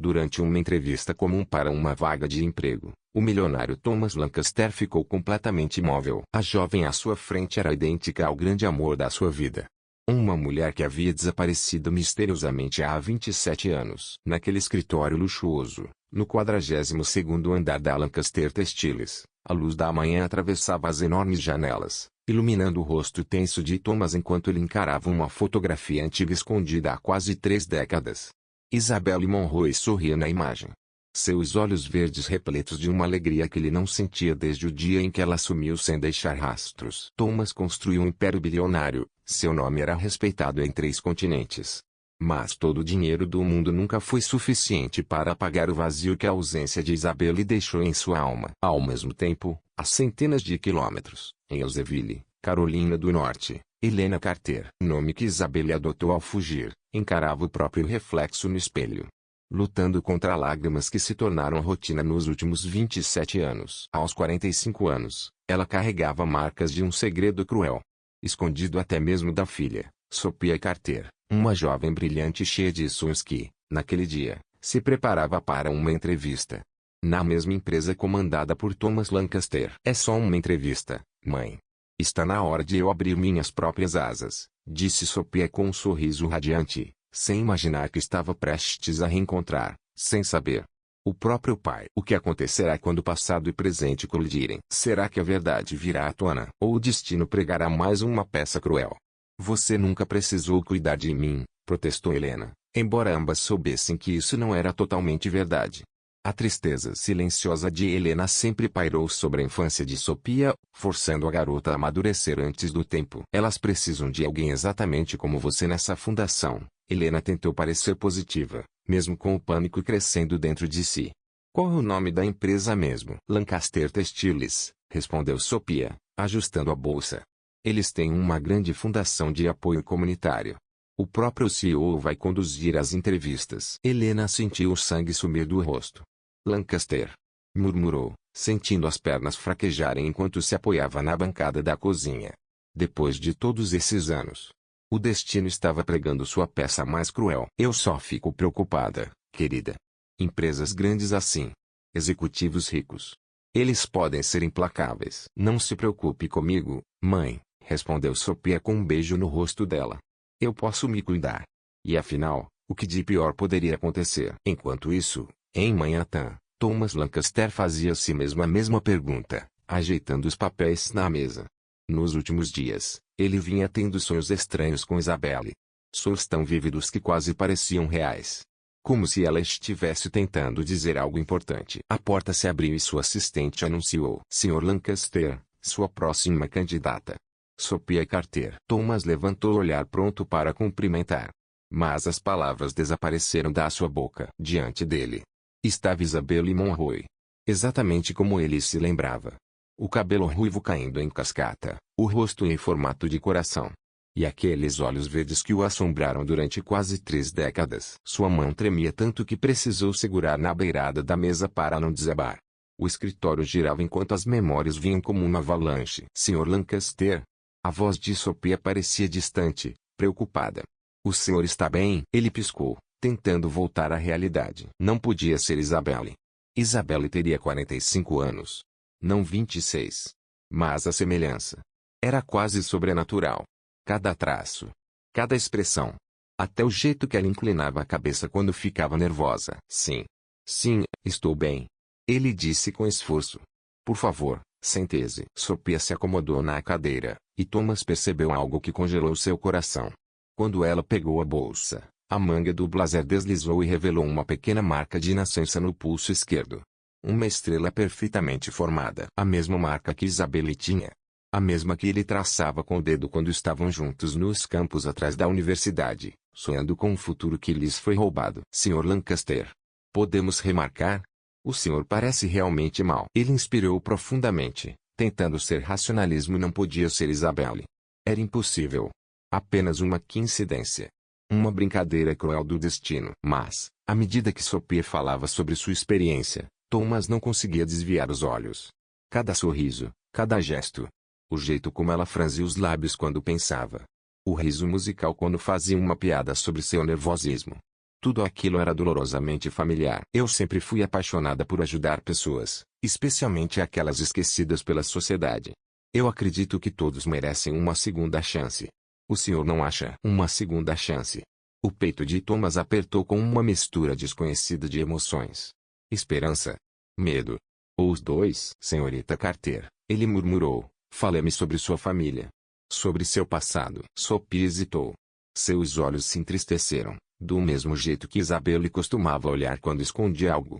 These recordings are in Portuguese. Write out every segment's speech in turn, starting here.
Durante uma entrevista comum para uma vaga de emprego, o milionário Thomas Lancaster ficou completamente imóvel. A jovem à sua frente era idêntica ao grande amor da sua vida. Uma mulher que havia desaparecido misteriosamente há 27 anos. Naquele escritório luxuoso, no 42º andar da Lancaster Textiles, a luz da manhã atravessava as enormes janelas, iluminando o rosto tenso de Thomas enquanto ele encarava uma fotografia antiga escondida há quase 3 décadas. Isabelle Monroe sorria na imagem. Seus olhos verdes repletos de uma alegria que ele não sentia desde o dia em que ela sumiu sem deixar rastros. Thomas construiu um império bilionário, seu nome era respeitado em 3 continentes. Mas todo o dinheiro do mundo nunca foi suficiente para apagar o vazio que a ausência de Isabelle deixou em sua alma. Ao mesmo tempo, a centenas de quilômetros, em Elseville, Carolina do Norte, Helena Carter, nome que Isabelle adotou ao fugir, encarava o próprio reflexo no espelho, lutando contra lágrimas que se tornaram rotina nos últimos 27 anos. Aos 45 anos, ela carregava marcas de um segredo cruel, escondido até mesmo da filha, Sophia Carter, uma jovem brilhante cheia de sonhos que, naquele dia, se preparava para uma entrevista na mesma empresa comandada por Thomas Lancaster. É só uma entrevista, mãe. Está na hora de eu abrir minhas próprias asas, disse Sophia com um sorriso radiante, sem imaginar que estava prestes a reencontrar, sem saber, o próprio pai. O que acontecerá quando o passado e presente colidirem? Será que a verdade virá à tona? Ou o destino pregará mais uma peça cruel? Você nunca precisou cuidar de mim, protestou Helena, embora ambas soubessem que isso não era totalmente verdade. A tristeza silenciosa de Helena sempre pairou sobre a infância de Sophia, forçando a garota a amadurecer antes do tempo. Elas precisam de alguém exatamente como você nessa fundação. Helena tentou parecer positiva, mesmo com o pânico crescendo dentro de si. Qual é o nome da empresa mesmo? Lancaster Textiles, respondeu Sophia, ajustando a bolsa. Eles têm uma grande fundação de apoio comunitário. O próprio CEO vai conduzir as entrevistas. Helena sentiu o sangue sumir do rosto. Lancaster, murmurou, sentindo as pernas fraquejarem enquanto se apoiava na bancada da cozinha. Depois de todos esses anos, o destino estava pregando sua peça mais cruel. Eu só fico preocupada, querida. Empresas grandes assim, executivos ricos, eles podem ser implacáveis. Não se preocupe comigo, mãe, respondeu Sophia com um beijo no rosto dela. Eu posso me cuidar. E afinal, o que de pior poderia acontecer? Enquanto isso, em Manhattan, Thomas Lancaster fazia a si mesmo a mesma pergunta, ajeitando os papéis na mesa. Nos últimos dias, ele vinha tendo sonhos estranhos com Isabelle. Sonhos tão vívidos que quase pareciam reais. Como se ela estivesse tentando dizer algo importante. A porta se abriu e sua assistente anunciou: Sr. Lancaster, sua próxima candidata. Sophia Carter. Thomas levantou o olhar pronto para cumprimentar. Mas as palavras desapareceram da sua boca. Diante dele estava Isabelle Monroe. Exatamente como ele se lembrava. O cabelo ruivo caindo em cascata, o rosto em formato de coração. E aqueles olhos verdes que o assombraram durante quase 3 décadas. Sua mão tremia tanto que precisou segurar na beirada da mesa para não desabar. O escritório girava enquanto as memórias vinham como uma avalanche. Sr. Lancaster. A voz de Sophia parecia distante, preocupada. O senhor está bem? Ele piscou, tentando voltar à realidade. Não podia ser Isabelle. Isabelle teria 45 anos. Não 26. Mas a semelhança era quase sobrenatural. Cada traço, cada expressão, até o jeito que ela inclinava a cabeça quando ficava nervosa. Sim. Sim, estou bem. Ele disse com esforço. Por favor, sente-se. Sophia se acomodou na cadeira, e Thomas percebeu algo que congelou seu coração. Quando ela pegou a bolsa, a manga do blazer deslizou e revelou uma pequena marca de nascença no pulso esquerdo. Uma estrela perfeitamente formada. A mesma marca que Isabelle tinha. A mesma que ele traçava com o dedo quando estavam juntos nos campos atrás da universidade, sonhando com um futuro que lhes foi roubado. Sr. Lancaster. Podemos remarcar? O senhor parece realmente mal. Ele inspirou profundamente, tentando ser racionalismo e não podia ser Isabelle. Era impossível. Apenas uma coincidência. Uma brincadeira cruel do destino. Mas, à medida que Sophia falava sobre sua experiência, Thomas não conseguia desviar os olhos. Cada sorriso, cada gesto. O jeito como ela franzia os lábios quando pensava. O riso musical quando fazia uma piada sobre seu nervosismo. Tudo aquilo era dolorosamente familiar. Eu sempre fui apaixonada por ajudar pessoas, especialmente aquelas esquecidas pela sociedade. Eu acredito que todos merecem uma segunda chance. O senhor não acha? Uma segunda chance. O peito de Thomas apertou com uma mistura desconhecida de emoções. Esperança. Medo. Ou os dois, senhorita Carter, ele murmurou. Fale-me sobre sua família. Sobre seu passado. Sophie hesitou. Seus olhos se entristeceram, do mesmo jeito que Isabelle costumava olhar quando escondia algo.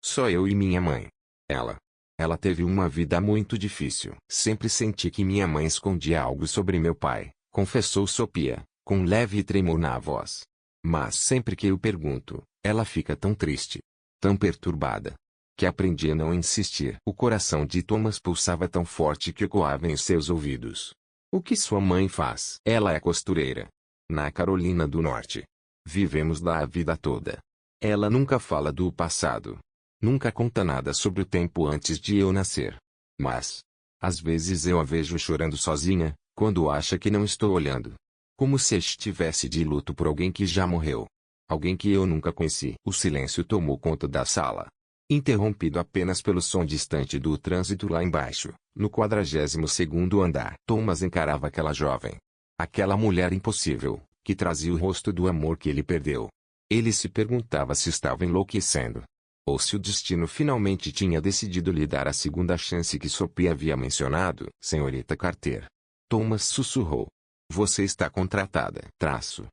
Só eu e minha mãe. Ela teve uma vida muito difícil. Sempre senti que minha mãe escondia algo sobre meu pai, confessou Sophia, com leve tremor na voz. Mas sempre que eu pergunto, ela fica tão triste, tão perturbada, que aprendi a não insistir. O coração de Thomas pulsava tão forte que ecoava em seus ouvidos. O que sua mãe faz? Ela é costureira. Na Carolina do Norte. Vivemos lá a vida toda. Ela nunca fala do passado. Nunca conta nada sobre o tempo antes de eu nascer. Mas, às vezes eu a vejo chorando sozinha, quando acha que não estou olhando. Como se estivesse de luto por alguém que já morreu. Alguém que eu nunca conheci. O silêncio tomou conta da sala. Interrompido apenas pelo som distante do trânsito lá embaixo, no 42º andar. Thomas encarava aquela jovem. Aquela mulher impossível, que trazia o rosto do amor que ele perdeu. Ele se perguntava se estava enlouquecendo. Ou se o destino finalmente tinha decidido lhe dar a segunda chance que Sophie havia mencionado. Senhorita Carter. Thomas sussurrou. Você está contratada.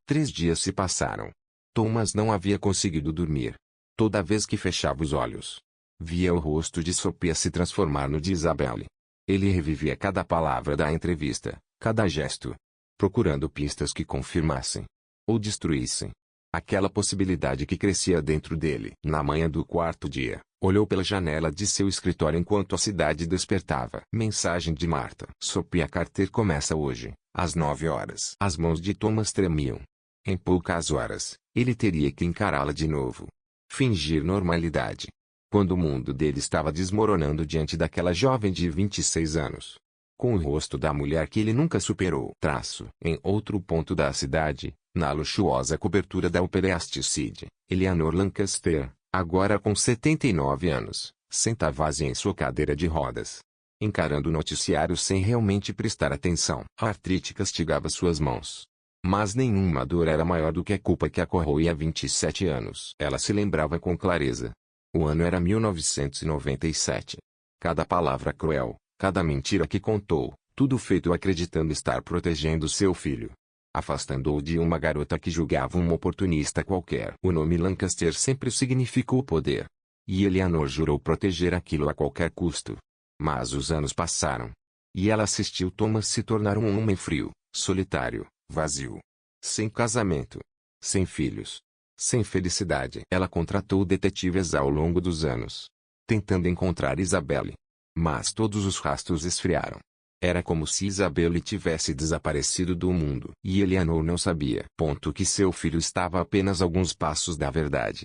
3 dias se passaram. Thomas não havia conseguido dormir. Toda vez que fechava os olhos, via o rosto de Sophia se transformar no de Isabelle. Ele revivia cada palavra da entrevista, cada gesto, procurando pistas que confirmassem ou destruíssem aquela possibilidade que crescia dentro dele. Na manhã do 4º dia, olhou pela janela de seu escritório enquanto a cidade despertava. Mensagem de Marta. Sophia Carter começa hoje, às 9 horas. As mãos de Thomas tremiam. Em poucas horas, ele teria que encará-la de novo. Fingir normalidade. Quando o mundo dele estava desmoronando diante daquela jovem de 26 anos. Com o rosto da mulher que ele nunca superou. Em outro ponto da cidade, na luxuosa cobertura da Upper East Side, Eleanor Lancaster, agora com 79 anos, sentava-se em sua cadeira de rodas, encarando o noticiário sem realmente prestar atenção. A artrite castigava suas mãos. Mas nenhuma dor era maior do que a culpa que a corroía há 27 anos. Ela se lembrava com clareza. O ano era 1997. Cada palavra cruel, cada mentira que contou, tudo feito acreditando estar protegendo seu filho. Afastando-o de uma garota que julgava um oportunista qualquer. O nome Lancaster sempre significou poder. E Eleanor jurou proteger aquilo a qualquer custo. Mas os anos passaram. E ela assistiu Thomas se tornar um homem frio, solitário, vazio. Sem casamento. Sem filhos. Sem felicidade. Ela contratou detetives ao longo dos anos, tentando encontrar Isabelle. Mas todos os rastros esfriaram. Era como se Isabelle tivesse desaparecido do mundo. E Eleanor não sabia. Que seu filho estava a apenas alguns passos da verdade.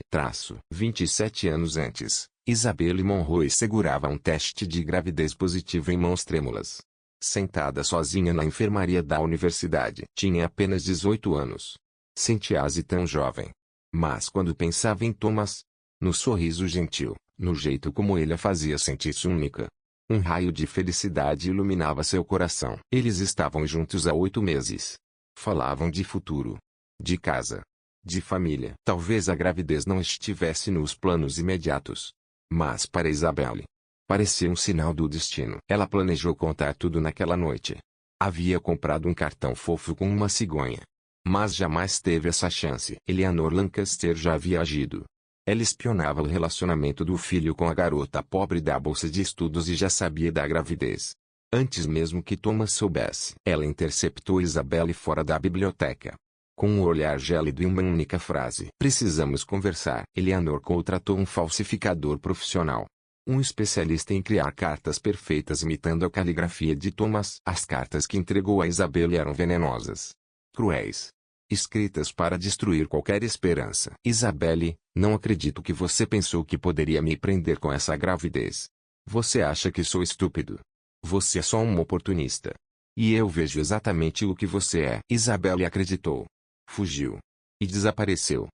27 anos antes, Isabelle Monroe segurava um teste de gravidez positivo em mãos trêmulas. Sentada sozinha na enfermaria da universidade. Tinha apenas 18 anos. Sentia-se tão jovem. Mas quando pensava em Thomas, no sorriso gentil, no jeito como ele a fazia sentir-se única, um raio de felicidade iluminava seu coração. Eles estavam juntos há 8 meses. Falavam de futuro, de casa, de família. Talvez a gravidez não estivesse nos planos imediatos. Mas para Isabelle, parecia um sinal do destino. Ela planejou contar tudo naquela noite. Havia comprado um cartão fofo com uma cigonha. Mas jamais teve essa chance. Eleanor Lancaster já havia agido. Ela espionava o relacionamento do filho com a garota pobre da bolsa de estudos e já sabia da gravidez. Antes mesmo que Thomas soubesse. Ela interceptou Isabelle fora da biblioteca. Com um olhar gélido e uma única frase. Precisamos conversar. Eleanor contratou um falsificador profissional. Um especialista em criar cartas perfeitas imitando a caligrafia de Thomas. As cartas que entregou a Isabelle eram venenosas. Cruéis. Escritas para destruir qualquer esperança. Isabelle, não acredito que você pensou que poderia me prender com essa gravidez. Você acha que sou estúpido. Você é só um oportunista. E eu vejo exatamente o que você é. Isabelle acreditou. Fugiu. E desapareceu.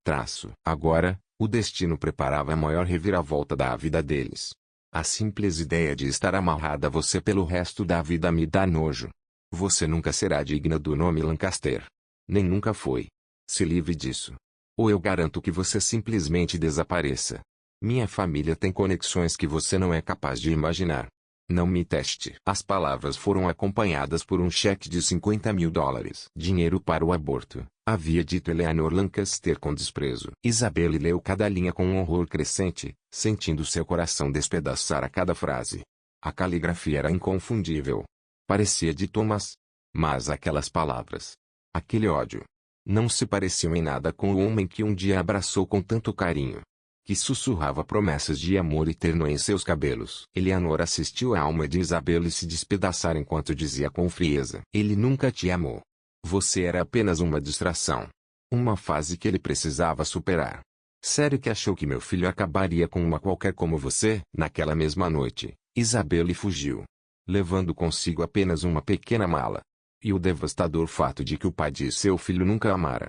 Agora, o destino preparava a maior reviravolta da vida deles. A simples ideia de estar amarrada a você pelo resto da vida me dá nojo. Você nunca será digna do nome Lancaster. Nem nunca foi. Se livre disso. Ou eu garanto que você simplesmente desapareça. Minha família tem conexões que você não é capaz de imaginar. Não me teste. As palavras foram acompanhadas por um cheque de $50.000. Dinheiro para o aborto, havia dito Eleanor Lancaster com desprezo. Isabelle leu cada linha com um horror crescente, sentindo seu coração despedaçar a cada frase. A caligrafia era inconfundível. Parecia de Thomas. Mas aquelas palavras, aquele ódio, não se pareciam em nada com o homem que um dia a abraçou com tanto carinho, que sussurrava promessas de amor eterno em seus cabelos. Eleanor assistiu a alma de Isabelle se despedaçar enquanto dizia com frieza: ele nunca te amou. Você era apenas uma distração. Uma fase que ele precisava superar. Sério que achou que meu filho acabaria com uma qualquer como você? Naquela mesma noite, Isabelle fugiu, levando consigo apenas uma pequena mala. E o devastador fato de que o pai de seu filho nunca a amara.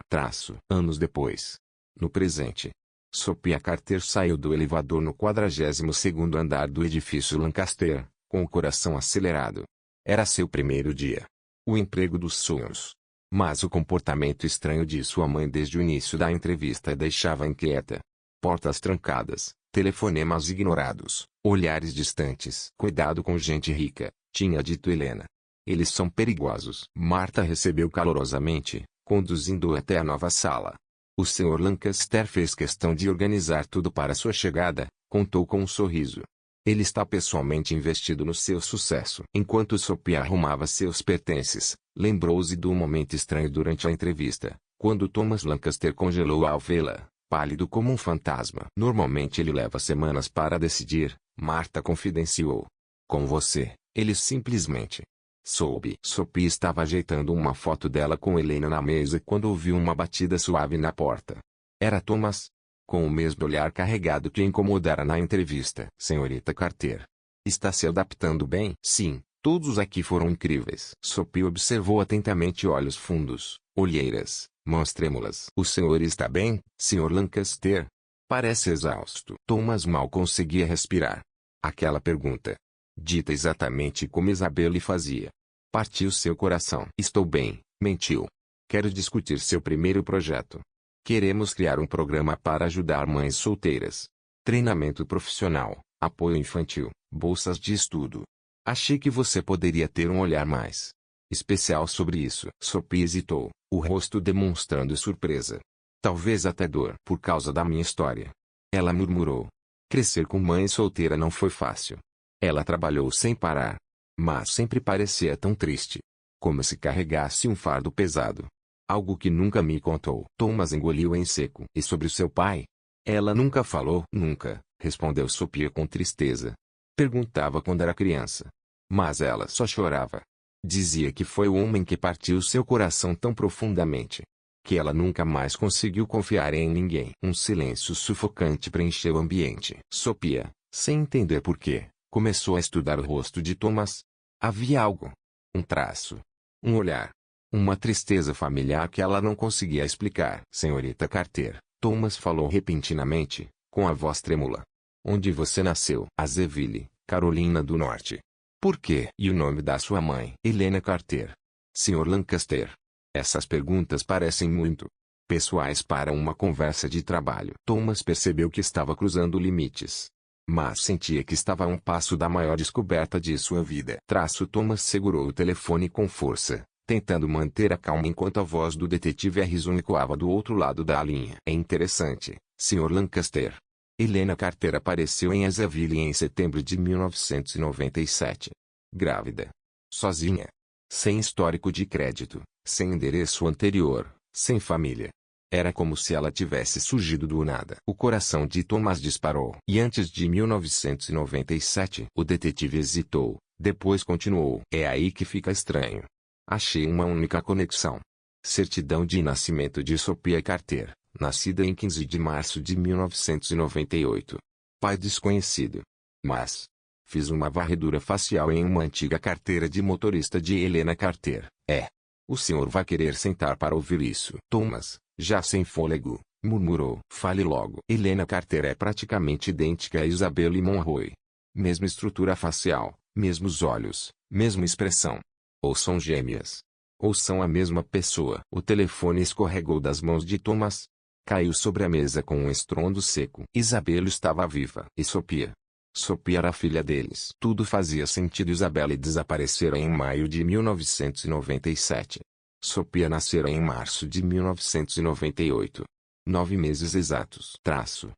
Anos depois. No presente. Sophia Carter saiu do elevador no 42º andar do edifício Lancaster, com o coração acelerado. Era seu primeiro dia. O emprego dos sonhos. Mas o comportamento estranho de sua mãe desde o início da entrevista a deixava inquieta. Portas trancadas, telefonemas ignorados, olhares distantes. Cuidado com gente rica, tinha dito Helena. Eles são perigosos. Marta recebeu calorosamente, conduzindo-o até a nova sala. O Sr. Lancaster fez questão de organizar tudo para sua chegada, contou com um sorriso. Ele está pessoalmente investido no seu sucesso. Enquanto Sophia arrumava seus pertences, lembrou-se do momento estranho durante a entrevista, quando Thomas Lancaster congelou ao vê-la, pálido como um fantasma. Normalmente ele leva semanas para decidir, Marta confidenciou. Com você, ele simplesmente soube. Sophie estava ajeitando uma foto dela com Helena na mesa quando ouviu uma batida suave na porta. Era Thomas, com o mesmo olhar carregado que incomodara na entrevista. Senhorita Carter. Está se adaptando bem? Sim, todos aqui foram incríveis. Sophie observou atentamente olhos fundos, olheiras, mãos trêmulas. O senhor está bem, Sr. Lancaster? Parece exausto. Thomas mal conseguia respirar. Aquela pergunta, dita exatamente como Isabelle fazia, partiu seu coração. Estou bem, mentiu. Quero discutir seu primeiro projeto. Queremos criar um programa para ajudar mães solteiras. Treinamento profissional, apoio infantil, bolsas de estudo. Achei que você poderia ter um olhar mais especial sobre isso. Sophie hesitou, o rosto demonstrando surpresa. Talvez até dor por causa da minha história. Ela murmurou. Crescer com mãe solteira não foi fácil. Ela trabalhou sem parar. Mas sempre parecia tão triste. Como se carregasse um fardo pesado. Algo que nunca me contou. Thomas engoliu em seco. E sobre o seu pai? Ela nunca falou. Nunca, respondeu Sophia com tristeza. Perguntava quando era criança. Mas ela só chorava. Dizia que foi o homem que partiu seu coração tão profundamente, que ela nunca mais conseguiu confiar em ninguém. Um silêncio sufocante preencheu o ambiente. Sophia, sem entender por quê, começou a estudar o rosto de Thomas. Havia algo. Um traço. Um olhar. Uma tristeza familiar que ela não conseguia explicar. Senhorita Carter, Thomas falou repentinamente, com a voz trêmula. Onde você nasceu? Azeville, Carolina do Norte. Por quê? E o nome da sua mãe? Helena Carter. Sr. Lancaster. Essas perguntas parecem muito pessoais para uma conversa de trabalho. Thomas percebeu que estava cruzando limites. Mas sentia que estava a um passo da maior descoberta de sua vida. Thomas segurou o telefone com força, tentando manter a calma enquanto a voz do detetive Harrison ecoava do outro lado da linha. É interessante, Sr. Lancaster. Helena Carter apareceu em Azeville em setembro de 1997. Grávida. Sozinha. Sem histórico de crédito, sem endereço anterior, sem família. Era como se ela tivesse surgido do nada. O coração de Thomas disparou. E antes de 1997? O detetive hesitou, depois continuou. É aí que fica estranho. Achei uma única conexão. Certidão de nascimento de Sophia Carter, nascida em 15 de março de 1998. Pai desconhecido. Mas fiz uma varredura facial em uma antiga carteira de motorista de Helena Carter. O senhor vai querer sentar para ouvir isso. Thomas, já sem fôlego, murmurou. Fale logo. Helena Carter é praticamente idêntica a Isabelle Monroe. Mesma estrutura facial, mesmos olhos, mesma expressão. Ou são gêmeas. Ou são a mesma pessoa. O telefone escorregou das mãos de Thomas. Caiu sobre a mesa com um estrondo seco. Isabelle estava viva. E Sophia? Sophia era a filha deles. Tudo fazia sentido. Isabelle desaparecera em maio de 1997. Sophia nascera em março de 1998. 9 meses exatos.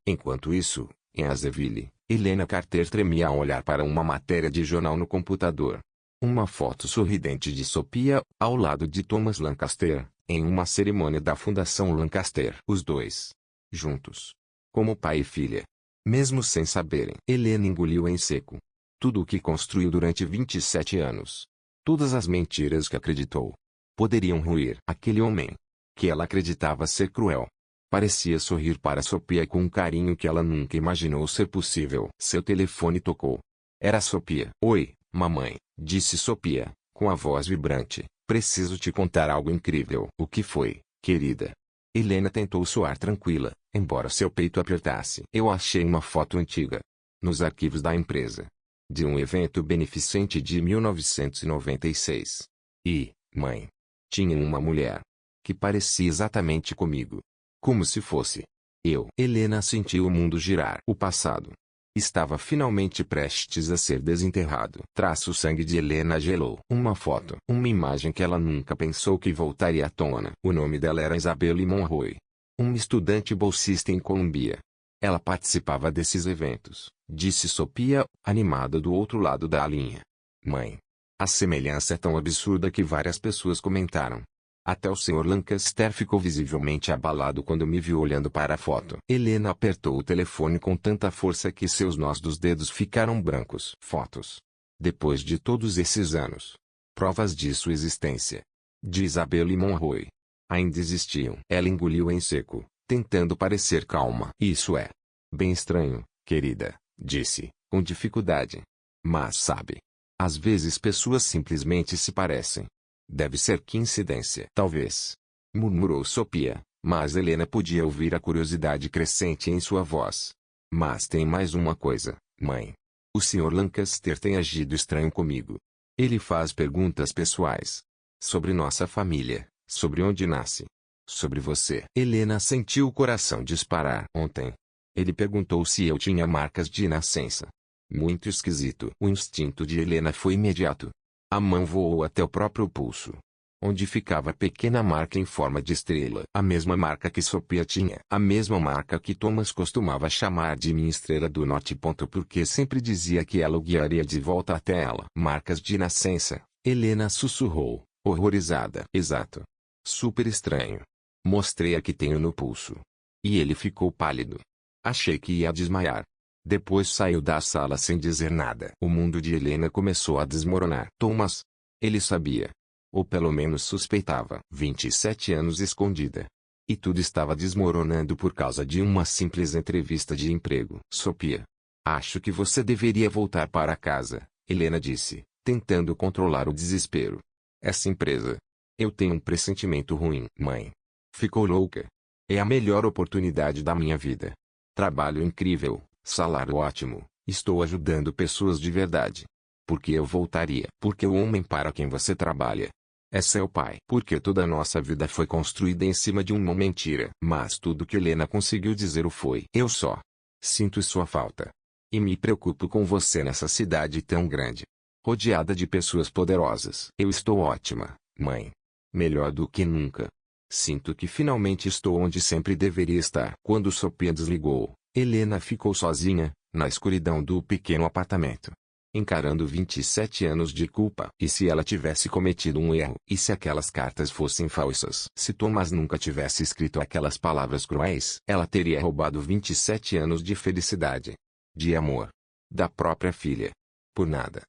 Enquanto isso, em Azeville, Helena Carter tremia ao olhar para uma matéria de jornal no computador. Uma foto sorridente de Sophia, ao lado de Thomas Lancaster, em uma cerimônia da Fundação Lancaster. Os dois. Juntos. Como pai e filha. Mesmo sem saberem. Helena engoliu em seco. Tudo o que construiu durante 27 anos. Todas as mentiras que acreditou. Poderiam ruir aquele homem. Que ela acreditava ser cruel. Parecia sorrir para Sophia com um carinho que ela nunca imaginou ser possível. Seu telefone tocou. Era Sophia. Oi, mamãe, disse Sophia, com a voz vibrante. Preciso te contar algo incrível. O que foi, querida? Helena tentou soar tranquila, embora seu peito apertasse. Eu achei uma foto antiga. Nos arquivos da empresa. De um evento beneficente de 1996. E, mãe. Tinha uma mulher. Que parecia exatamente comigo. Como se fosse eu. Helena sentiu o mundo girar. O passado estava finalmente prestes a ser desenterrado. O sangue de Helena gelou. Uma foto. Uma imagem que ela nunca pensou que voltaria à tona. O nome dela era Isabelle Monroe. Uma estudante bolsista em Columbia. Ela participava desses eventos, disse Sophia, animada do outro lado da linha. Mãe. A semelhança é tão absurda que várias pessoas comentaram. Até o Sr. Lancaster ficou visivelmente abalado quando me viu olhando para a foto. Helena apertou o telefone com tanta força que seus nós dos dedos ficaram brancos. Fotos. Depois de todos esses anos. Provas de sua existência. De Isabelle Monroe. Ainda existiam. Ela engoliu em seco, tentando parecer calma. Isso é bem estranho, querida, disse, com dificuldade. Mas sabe. Às vezes pessoas simplesmente se parecem. Deve ser coincidência. Talvez. Murmurou Sophia, mas Helena podia ouvir a curiosidade crescente em sua voz. Mas tem mais uma coisa, mãe. O Sr. Lancaster tem agido estranho comigo. Ele faz perguntas pessoais. Sobre nossa família, sobre onde nasce. Sobre você. Helena sentiu o coração disparar. Ontem. Ele perguntou se eu tinha marcas de nascença. Muito esquisito. O instinto de Helena foi imediato. A mão voou até o próprio pulso. Onde ficava a pequena marca em forma de estrela. A mesma marca que Sophia tinha. A mesma marca que Thomas costumava chamar de minha estrela do norte. Porque sempre dizia que ela o guiaria de volta até ela. Marcas de nascença. Helena sussurrou, horrorizada. Exato. Super estranho. Mostrei a que tenho no pulso. E ele ficou pálido. Achei que ia desmaiar. Depois saiu da sala sem dizer nada. O mundo de Helena começou a desmoronar. Thomas. Ele sabia. Ou pelo menos suspeitava. 27 anos escondida. E tudo estava desmoronando por causa de uma simples entrevista de emprego. Sophia. Acho que você deveria voltar para casa, Helena disse, tentando controlar o desespero. Essa empresa. Eu tenho um pressentimento ruim. Mãe. Ficou louca. É a melhor oportunidade da minha vida. Trabalho incrível. Salário ótimo, estou ajudando pessoas de verdade. Por que eu voltaria? Porque o homem para quem você trabalha é seu pai. Porque toda a nossa vida foi construída em cima de uma mentira. Mas tudo que Helena conseguiu dizer foi: eu só sinto sua falta. E me preocupo com você nessa cidade tão grande. Rodeada de pessoas poderosas. Eu estou ótima, mãe. Melhor do que nunca. Sinto que finalmente estou onde sempre deveria estar. Quando Sophia desligou, Helena ficou sozinha, na escuridão do pequeno apartamento. Encarando 27 anos de culpa. E se ela tivesse cometido um erro? E se aquelas cartas fossem falsas? Se Thomas nunca tivesse escrito aquelas palavras cruéis? Ela teria roubado 27 anos de felicidade. De amor. Da própria filha. Por nada.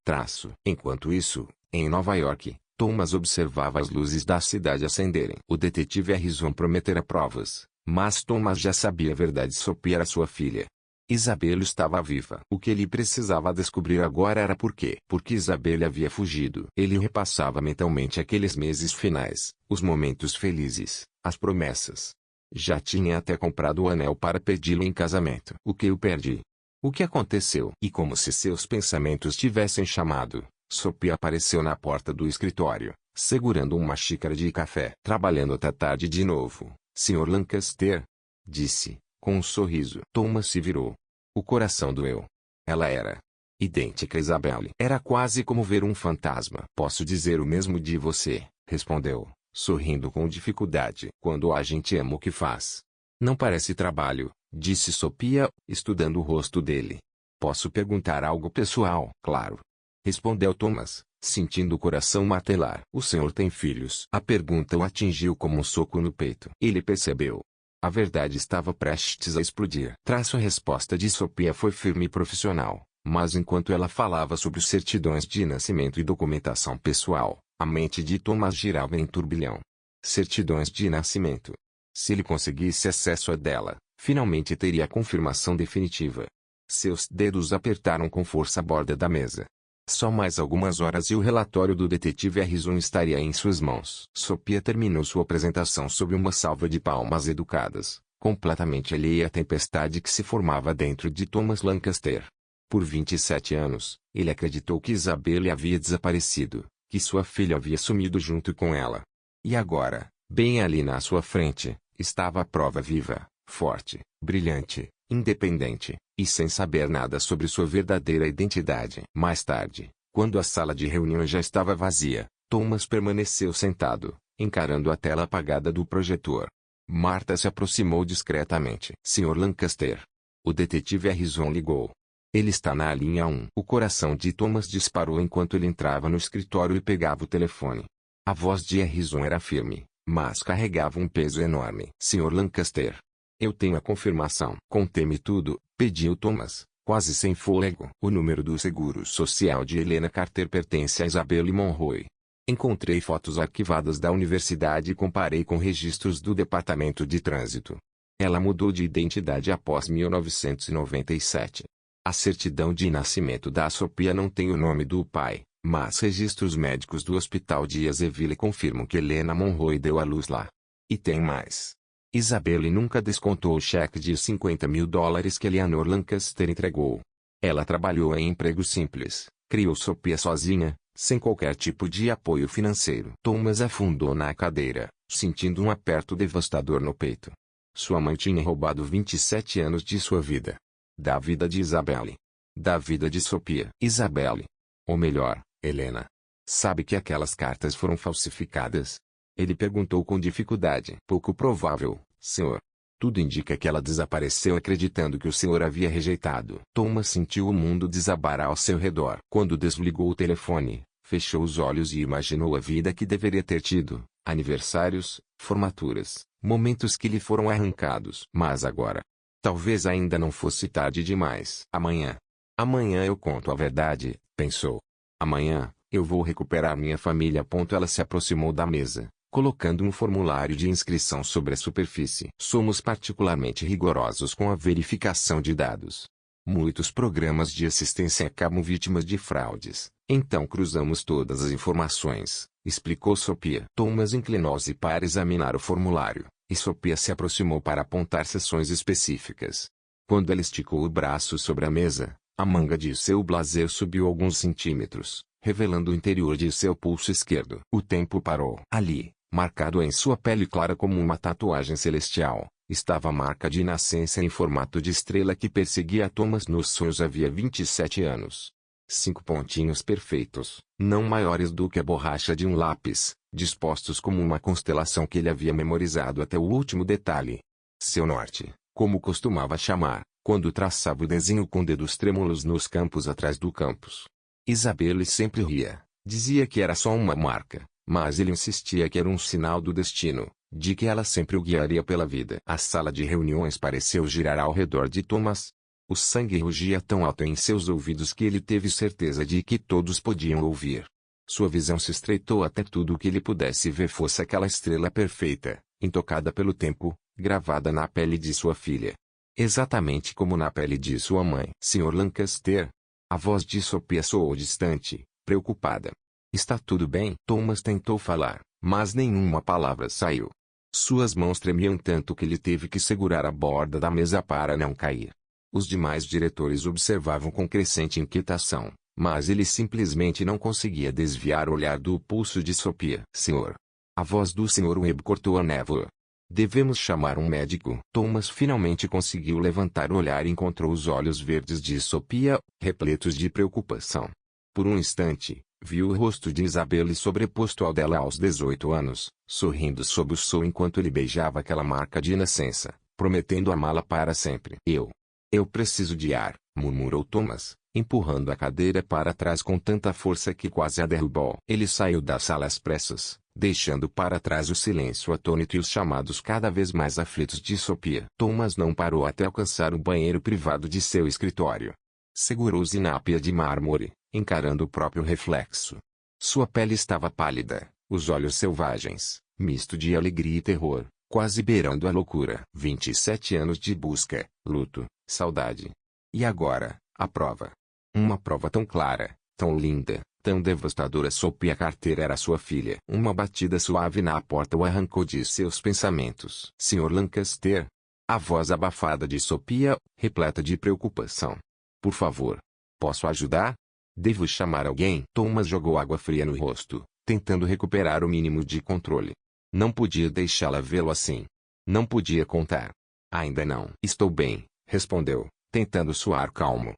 Enquanto isso, em Nova York, Thomas observava as luzes da cidade acenderem. O detetive Harrison prometera provas. Mas Thomas já sabia a verdade. Sophia era sua filha. Isabelle estava viva. O que ele precisava descobrir agora era por quê. Porque Isabelle havia fugido. Ele repassava mentalmente aqueles meses finais, os momentos felizes, as promessas. Já tinha até comprado o anel para pedi-lo em casamento. O que eu perdi? O que aconteceu? E como se seus pensamentos tivessem chamado, Sophia apareceu na porta do escritório, segurando uma xícara de café. Trabalhando até tarde de novo, Sr. Lancaster? Disse, com um sorriso. Thomas se virou. O coração doeu. Ela era idêntica a Isabelle. Era quase como ver um fantasma. Posso dizer o mesmo de você, respondeu, sorrindo com dificuldade. Quando a gente ama o que faz. Não parece trabalho, disse Sophia, estudando o rosto dele. Posso perguntar algo pessoal? Claro. Respondeu Thomas, sentindo o coração martelar. O senhor tem filhos? A pergunta o atingiu como um soco no peito. Ele percebeu. A verdade estava prestes a explodir. A resposta de Sophia foi firme e profissional, mas enquanto ela falava sobre certidões de nascimento e documentação pessoal, a mente de Thomas girava em turbilhão. Certidões de nascimento. Se ele conseguisse acesso a dela, finalmente teria a confirmação definitiva. Seus dedos apertaram com força a borda da mesa. Só mais algumas horas e o relatório do detetive Harrison estaria em suas mãos. Sophia terminou sua apresentação sob uma salva de palmas educadas, completamente alheia à tempestade que se formava dentro de Thomas Lancaster. Por 27 anos, ele acreditou que Isabelle havia desaparecido, que sua filha havia sumido junto com ela. E agora, bem ali na sua frente, estava a prova viva, forte, brilhante, independente, e sem saber nada sobre sua verdadeira identidade. Mais tarde, quando a sala de reuniões já estava vazia, Thomas permaneceu sentado, encarando a tela apagada do projetor. Martha se aproximou discretamente. Sr. Lancaster. O detetive Harrison ligou. Ele está na linha 1. O coração de Thomas disparou enquanto ele entrava no escritório e pegava o telefone. A voz de Harrison era firme, mas carregava um peso enorme. Sr. Lancaster. Eu tenho a confirmação. Conte-me tudo, pediu Thomas, quase sem fôlego. O número do seguro social de Helena Carter pertence a Isabelle Monroe. Encontrei fotos arquivadas da universidade e comparei com registros do Departamento de Trânsito. Ela mudou de identidade após 1997. A certidão de nascimento da Sophia não tem o nome do pai, mas registros médicos do hospital de Yazeville confirmam que Helena Monroe deu à luz lá. E tem mais. Isabelle nunca descontou o cheque de $50.000 que Eleanor Lancaster entregou. Ela trabalhou em emprego simples, criou Sophia sozinha, sem qualquer tipo de apoio financeiro. Thomas afundou na cadeira, sentindo um aperto devastador no peito. Sua mãe tinha roubado 27 anos de sua vida. Da vida de Isabelle. Da vida de Sophia. Isabelle. Ou melhor, Helena. Sabe que aquelas cartas foram falsificadas? Ele perguntou com dificuldade. Pouco provável, senhor. Tudo indica que ela desapareceu acreditando que o senhor havia rejeitado. Thomas sentiu o mundo desabar ao seu redor. Quando desligou o telefone, fechou os olhos e imaginou a vida que deveria ter tido. Aniversários, formaturas, momentos que lhe foram arrancados. Mas agora, talvez ainda não fosse tarde demais. Amanhã. Amanhã eu conto a verdade, pensou. Amanhã, eu vou recuperar minha família. Ela se aproximou da mesa, colocando um formulário de inscrição sobre a superfície. Somos particularmente rigorosos com a verificação de dados. Muitos programas de assistência acabam vítimas de fraudes, então cruzamos todas as informações, explicou Sophia. Thomas inclinou-se para examinar o formulário, e Sophia se aproximou para apontar seções específicas. Quando ela esticou o braço sobre a mesa, a manga de seu blazer subiu alguns centímetros, revelando o interior de seu pulso esquerdo. O tempo parou. Ali, marcado em sua pele clara como uma tatuagem celestial, estava a marca de nascença em formato de estrela que perseguia Thomas nos sonhos havia 27 anos. 5 pontinhos perfeitos, não maiores do que a borracha de um lápis, dispostos como uma constelação que ele havia memorizado até o último detalhe. Seu norte, como costumava chamar, quando traçava o desenho com dedos trêmulos nos campos atrás do campus. Isabelle sempre ria, dizia que era só uma marca, mas ele insistia que era um sinal do destino, de que ela sempre o guiaria pela vida. A sala de reuniões pareceu girar ao redor de Thomas. O sangue rugia tão alto em seus ouvidos que ele teve certeza de que todos podiam ouvir. Sua visão se estreitou até tudo o que ele pudesse ver fosse aquela estrela perfeita, intocada pelo tempo, gravada na pele de sua filha. Exatamente como na pele de sua mãe. Sr. Lancaster. A voz de Sophia soou distante, preocupada. Está tudo bem? Thomas tentou falar, mas nenhuma palavra saiu. Suas mãos tremiam tanto que ele teve que segurar a borda da mesa para não cair. Os demais diretores observavam com crescente inquietação, mas ele simplesmente não conseguia desviar o olhar do pulso de Sophia. Senhor. A voz do Sr. Webb cortou a névoa. Devemos chamar um médico. Thomas finalmente conseguiu levantar o olhar e encontrou os olhos verdes de Sophia, repletos de preocupação. Por um instante, viu o rosto de Isabelle sobreposto ao dela aos 18 anos, sorrindo sob o sol enquanto ele beijava aquela marca de nascença, prometendo amá-la para sempre. Eu preciso de ar, murmurou Thomas, empurrando a cadeira para trás com tanta força que quase a derrubou. Ele saiu da sala às pressas, deixando para trás o silêncio atônito e os chamados cada vez mais aflitos de Sophia. Thomas não parou até alcançar o banheiro privado de seu escritório. Segurou-se na pia de mármore, encarando o próprio reflexo. Sua pele estava pálida, os olhos selvagens, misto de alegria e terror, quase beirando a loucura. 27 anos de busca, luto, saudade. E agora, a prova. Uma prova tão clara, tão linda, tão devastadora. Sophia Carter era sua filha. Uma batida suave na porta o arrancou de seus pensamentos. Sr. Lancaster. A voz abafada de Sophia, repleta de preocupação. Por favor. Posso ajudar? Devo chamar alguém? Thomas jogou água fria no rosto, tentando recuperar o mínimo de controle. Não podia deixá-la vê-lo assim. Não podia contar. Ainda não. Estou bem, respondeu, tentando soar calmo.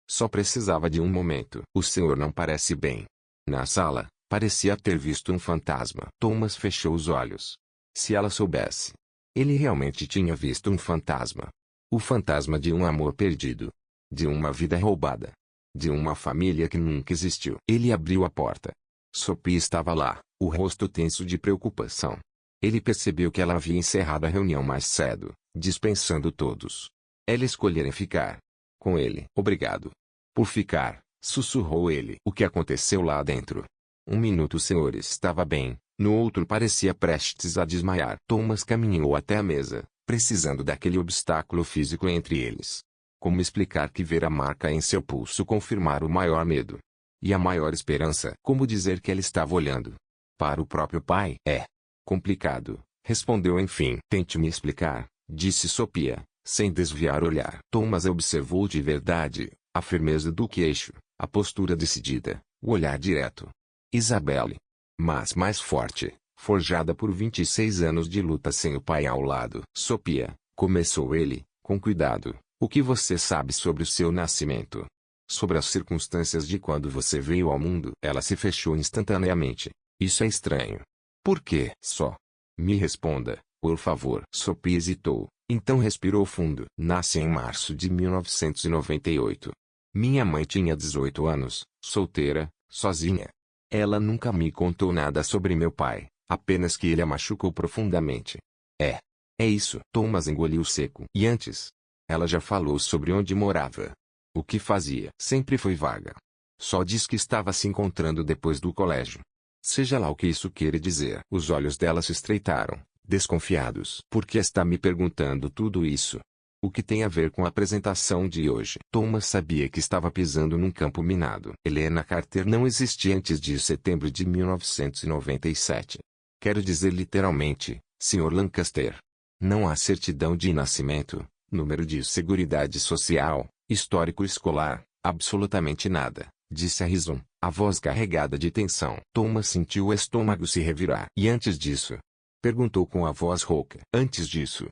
Só precisava de um momento. O senhor não parece bem. Na sala, parecia ter visto um fantasma. Thomas fechou os olhos. Se ela soubesse. Ele realmente tinha visto um fantasma. O fantasma de um amor perdido. De uma vida roubada. De uma família que nunca existiu. Ele abriu a porta. Sophie estava lá, o rosto tenso de preocupação. Ele percebeu que ela havia encerrado a reunião mais cedo, dispensando todos. Ela escolhera ficar com ele. Obrigado por ficar, sussurrou ele. O que aconteceu lá dentro? Um minuto o senhor estava bem, no outro parecia prestes a desmaiar. Thomas caminhou até a mesa, precisando daquele obstáculo físico entre eles. Como explicar que ver a marca em seu pulso confirmar o maior medo? E a maior esperança? Como dizer que ela estava olhando para o próprio pai? É complicado, respondeu enfim. Tente me explicar, disse Sophia, sem desviar o olhar. Thomas observou de verdade a firmeza do queixo, a postura decidida, o olhar direto. Isabelle. Mas mais forte, forjada por 26 anos de luta sem o pai ao lado. Sophia, começou ele, com cuidado, o que você sabe sobre o seu nascimento? Sobre as circunstâncias de quando você veio ao mundo? Ela se fechou instantaneamente. Isso é estranho. Por quê? Só me responda, por favor. Sophie hesitou, então respirou fundo. Nasci em março de 1998. Minha mãe tinha 18 anos, solteira, sozinha. Ela nunca me contou nada sobre meu pai, apenas que ele a machucou profundamente. É isso. Thomas engoliu seco. E antes? Ela já falou sobre onde morava. O que fazia? Sempre foi vaga. Só diz que estava se encontrando depois do colégio. Seja lá o que isso queira dizer. Os olhos dela se estreitaram, desconfiados. Por que está me perguntando tudo isso? O que tem a ver com a apresentação de hoje? Thomas sabia que estava pisando num campo minado. Helena Carter não existia antes de setembro de 1997. Quero dizer literalmente, Sr. Lancaster. Não há certidão de nascimento, número de seguridade social, histórico escolar, absolutamente nada, disse Harrison, a voz carregada de tensão. Thomas sentiu o estômago se revirar. E antes disso? Perguntou com a voz rouca. Antes disso?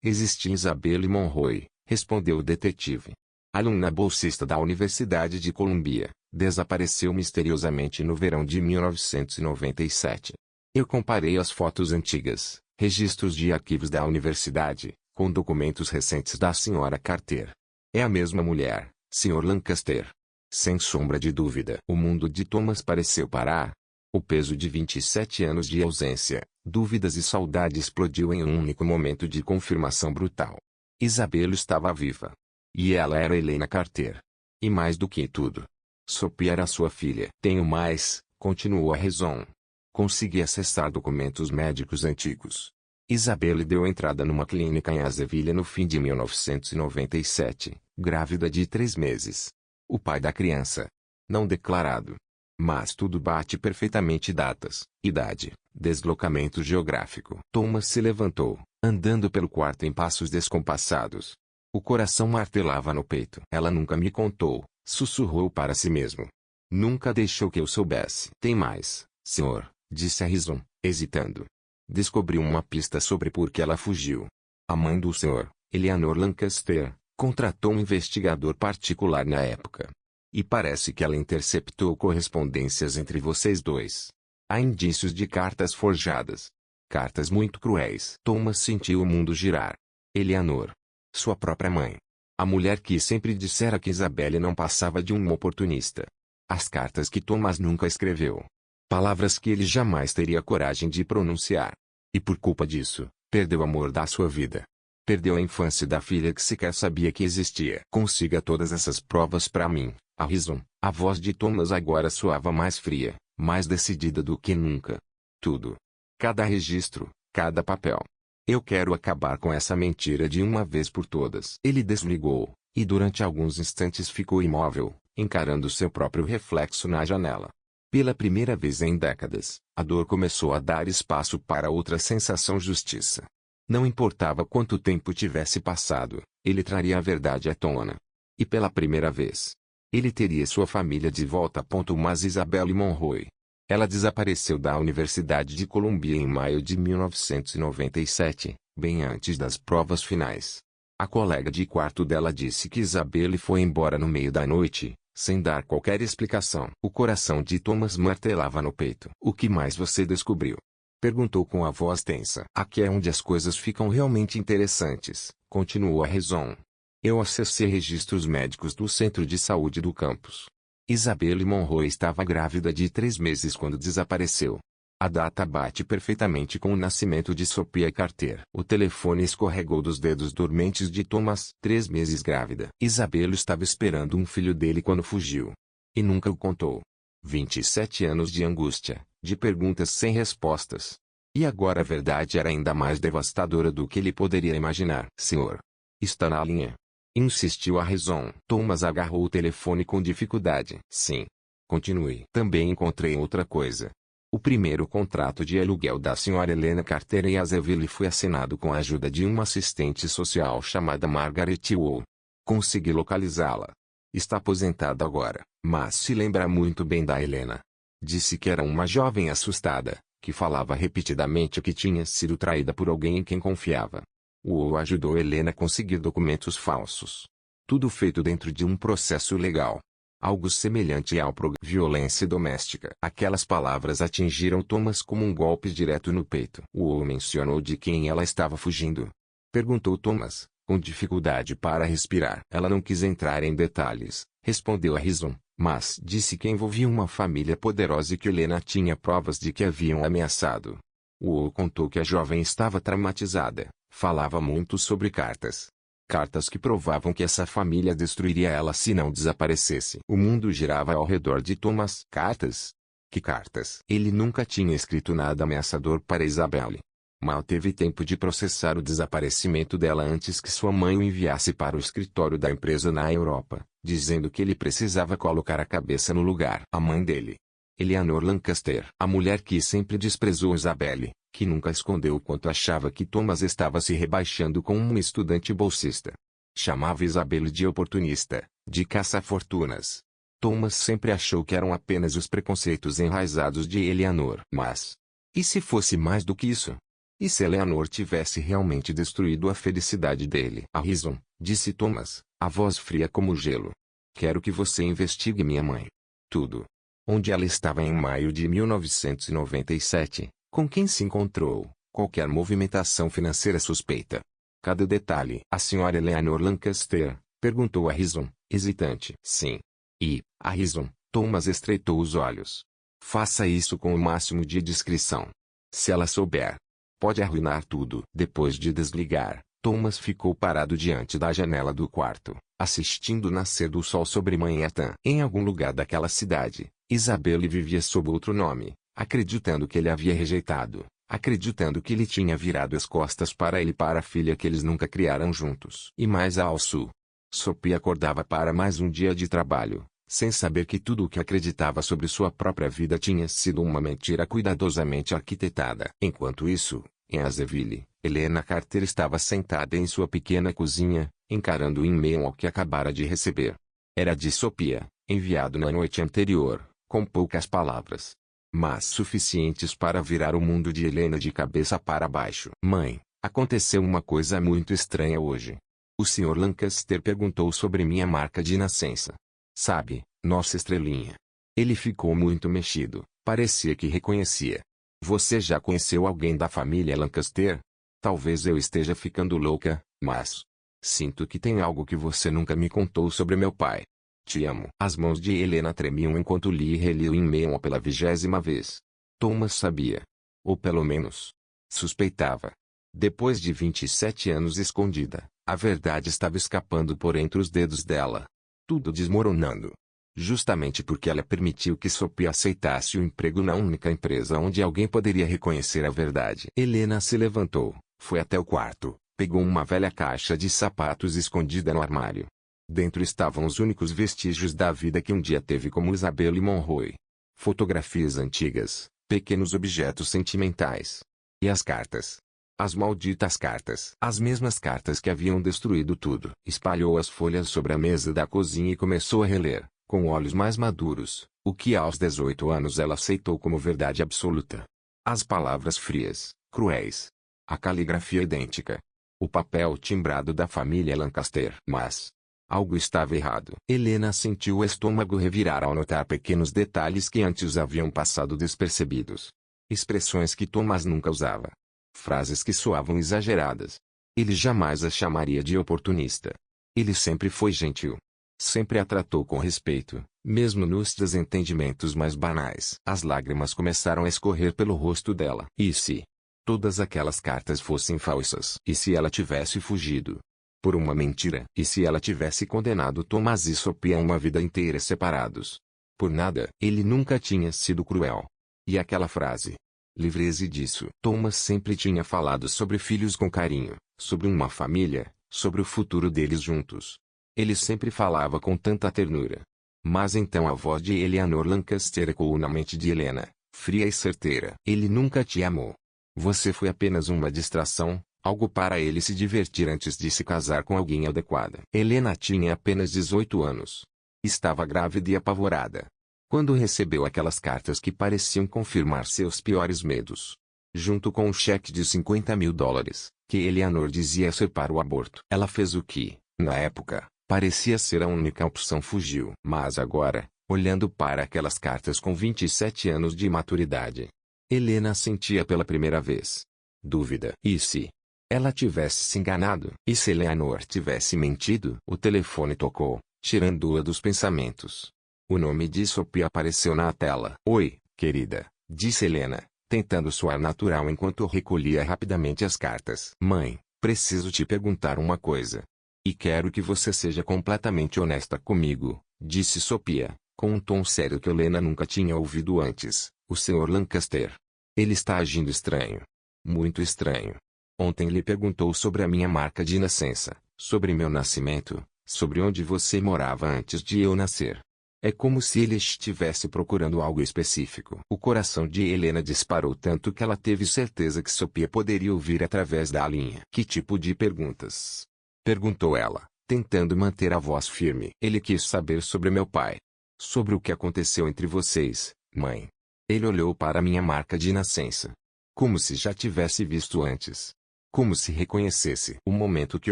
Existia Isabelle Monroe, respondeu o detetive. Aluna bolsista da Universidade de Columbia, desapareceu misteriosamente no verão de 1997. Eu comparei as fotos antigas, registros de arquivos da universidade, com documentos recentes da Sra. Carter. É a mesma mulher, Sr. Lancaster. Sem sombra de dúvida. O mundo de Thomas pareceu parar. O peso de 27 anos de ausência, dúvidas e saudade explodiu em um único momento de confirmação brutal. Isabelle estava viva. E ela era Helena Carter. E mais do que tudo, Sophie era sua filha. Tenho mais, continuou a Harrison. Consegui acessar documentos médicos antigos. Isabelle deu entrada numa clínica em Azeville no fim de 1997, grávida de 3 meses. O pai da criança. Não declarado. Mas tudo bate perfeitamente: datas, idade, deslocamento geográfico. Thomas se levantou, andando pelo quarto em passos descompassados. O coração martelava no peito. Ela nunca me contou, sussurrou para si mesmo. Nunca deixou que eu soubesse. Tem mais, senhor, disse Harrison, hesitando. Descobriu uma pista sobre por que ela fugiu. A mãe do senhor, Eleanor Lancaster, contratou um investigador particular na época. E parece que ela interceptou correspondências entre vocês dois. Há indícios de cartas forjadas. Cartas muito cruéis. Thomas sentiu o mundo girar. Eleanor. Sua própria mãe. A mulher que sempre dissera que Isabelle não passava de um oportunista. As cartas que Thomas nunca escreveu. Palavras que ele jamais teria coragem de pronunciar. E por culpa disso, perdeu o amor da sua vida. Perdeu a infância da filha que sequer sabia que existia. Consiga todas essas provas para mim, Harrison. A voz de Thomas agora soava mais fria, mais decidida do que nunca. Tudo. Cada registro, cada papel. Eu quero acabar com essa mentira de uma vez por todas. Ele desligou, e durante alguns instantes ficou imóvel, encarando seu próprio reflexo na janela. Pela primeira vez em décadas, a dor começou a dar espaço para outra sensação: justiça. Não importava quanto tempo tivesse passado, ele traria a verdade à tona. E pela primeira vez, ele teria sua família de volta. Mas Isabelle Monroe. Ela desapareceu da Universidade de Columbia em maio de 1997, bem antes das provas finais. A colega de quarto dela disse que Isabelle foi embora no meio da noite, sem dar qualquer explicação. O coração de Thomas martelava no peito. O que mais você descobriu? Perguntou com a voz tensa. Aqui é onde as coisas ficam realmente interessantes, continuou Harrison. Eu acessei registros médicos do Centro de Saúde do campus. Isabelle Monroe estava grávida de 3 meses quando desapareceu. A data bate perfeitamente com o nascimento de Sophia Carter. O telefone escorregou dos dedos dormentes de Thomas. 3 meses grávida. Isabelle estava esperando um filho dele quando fugiu. E nunca o contou. 27 anos de angústia, de perguntas sem respostas. E agora a verdade era ainda mais devastadora do que ele poderia imaginar. Senhor. Está na linha? Insistiu Harrison. Thomas agarrou o telefone com dificuldade. Sim. Continue. Também encontrei outra coisa. O primeiro contrato de aluguel da Sra. Helena Carter em Azeville foi assinado com a ajuda de uma assistente social chamada Margaret Wool. Consegui localizá-la. Está aposentada agora, mas se lembra muito bem da Helena. Disse que era uma jovem assustada, que falava repetidamente que tinha sido traída por alguém em quem confiava. Wool ajudou Helena a conseguir documentos falsos. Tudo feito dentro de um processo legal. Algo semelhante ao programa violência doméstica. Aquelas palavras atingiram Thomas como um golpe direto no peito. Wool mencionou de quem ela estava fugindo. Perguntou Thomas, com dificuldade para respirar. Ela não quis entrar em detalhes, respondeu Harrison, mas disse que envolvia uma família poderosa e que Helena tinha provas de que haviam ameaçado. Wool contou que a jovem estava traumatizada, falava muito sobre cartas. Cartas que provavam que essa família destruiria ela se não desaparecesse. O mundo girava ao redor de Thomas. Cartas? Que cartas? Ele nunca tinha escrito nada ameaçador para Isabelle. Mal teve tempo de processar o desaparecimento dela antes que sua mãe o enviasse para o escritório da empresa na Europa, dizendo que ele precisava colocar a cabeça no lugar. A mãe dele, Eleanor Lancaster, a mulher que sempre desprezou Isabelle, que nunca escondeu o quanto achava que Thomas estava se rebaixando como um estudante bolsista. Chamava Isabelle de oportunista, de caça-fortunas. Thomas sempre achou que eram apenas os preconceitos enraizados de Eleanor. Mas, e se fosse mais do que isso? E se Eleanor tivesse realmente destruído a felicidade dele? Harrison, disse Thomas, a voz fria como gelo. Quero que você investigue minha mãe. Tudo. Onde ela estava em maio de 1997. Com quem se encontrou, qualquer movimentação financeira suspeita. Cada detalhe. A senhora Eleanor Lancaster, perguntou Harrison, hesitante. Sim. E, Harrison, Thomas estreitou os olhos. Faça isso com o máximo de discrição. Se ela souber, pode arruinar tudo. Depois de desligar, Thomas ficou parado diante da janela do quarto, assistindo o nascer do sol sobre Manhattan. Em algum lugar daquela cidade, Isabelle vivia sob outro nome, acreditando que ele havia rejeitado, acreditando que ele tinha virado as costas para ele e para a filha que eles nunca criaram juntos. E mais ao sul. Sophia acordava para mais um dia de trabalho, sem saber que tudo o que acreditava sobre sua própria vida tinha sido uma mentira cuidadosamente arquitetada. Enquanto isso, em Azeville, Helena Carter estava sentada em sua pequena cozinha, encarando o e-mail ao que acabara de receber. Era de Sophia, enviado na noite anterior, com poucas palavras, mas suficientes para virar o mundo de Helena de cabeça para baixo. Mãe, aconteceu uma coisa muito estranha hoje. O Sr. Lancaster perguntou sobre minha marca de nascença. Sabe, nossa estrelinha. Ele ficou muito mexido, parecia que reconhecia. Você já conheceu alguém da família Lancaster? Talvez eu esteja ficando louca, mas sinto que tem algo que você nunca me contou sobre meu pai. Te amo. As mãos de Helena tremiam enquanto li e reli o e-mail pela 20ª vez. Thomas sabia. Ou pelo menos suspeitava. Depois de 27 anos escondida, a verdade estava escapando por entre os dedos dela. Tudo desmoronando. Justamente porque ela permitiu que Sophia aceitasse o emprego na única empresa onde alguém poderia reconhecer a verdade. Helena se levantou, foi até o quarto, pegou uma velha caixa de sapatos escondida no armário. Dentro estavam os únicos vestígios da vida que um dia teve como Isabelle Monroe. Fotografias antigas, pequenos objetos sentimentais. E as cartas. As malditas cartas. As mesmas cartas que haviam destruído tudo. Espalhou as folhas sobre a mesa da cozinha e começou a reler, com olhos mais maduros, o que aos 18 anos ela aceitou como verdade absoluta. As palavras frias, cruéis. A caligrafia idêntica. O papel timbrado da família Lancaster. Mas algo estava errado. Helena sentiu o estômago revirar ao notar pequenos detalhes que antes haviam passado despercebidos. Expressões que Thomas nunca usava. Frases que soavam exageradas. Ele jamais a chamaria de oportunista. Ele sempre foi gentil. Sempre a tratou com respeito, mesmo nos desentendimentos mais banais. As lágrimas começaram a escorrer pelo rosto dela. E se todas aquelas cartas fossem falsas? E se ela tivesse fugido por uma mentira? E se ela tivesse condenado Thomas e Sophia a uma vida inteira separados? Por nada. Ele nunca tinha sido cruel. E aquela frase? Livre-se disso. Thomas sempre tinha falado sobre filhos com carinho, sobre uma família, sobre o futuro deles juntos. Ele sempre falava com tanta ternura. Mas então a voz de Eleanor Lancaster ecoou na mente de Helena, fria e certeira. Ele nunca te amou. Você foi apenas uma distração, algo para ele se divertir antes de se casar com alguém adequada. Helena tinha apenas 18 anos. Estava grávida e apavorada. Quando recebeu aquelas cartas que pareciam confirmar seus piores medos, junto com um cheque de $50.000, que Eleanor dizia ser para o aborto, ela fez o que, na época, parecia ser a única opção: fugiu. Mas agora, olhando para aquelas cartas com 27 anos de maturidade, Helena sentia pela primeira vez dúvida. E se ela tivesse se enganado? E se Eleanor tivesse mentido? O telefone tocou, tirando-a dos pensamentos. O nome de Sophia apareceu na tela. Oi, querida, disse Helena, tentando soar natural enquanto recolhia rapidamente as cartas. Mãe, preciso te perguntar uma coisa. E quero que você seja completamente honesta comigo, disse Sophia, com um tom sério que Helena nunca tinha ouvido antes. O Sr. Lancaster. Ele está agindo estranho. Muito estranho. Ontem lhe perguntou sobre a minha marca de nascença, sobre meu nascimento, sobre onde você morava antes de eu nascer. É como se ele estivesse procurando algo específico. O coração de Helena disparou tanto que ela teve certeza que Sophia poderia ouvir através da linha. Que tipo de perguntas? Perguntou ela, tentando manter a voz firme. Ele quis saber sobre meu pai. Sobre o que aconteceu entre vocês, mãe. Ele olhou para minha marca de nascença. Como se já tivesse visto antes. Como se reconhecesse. O momento que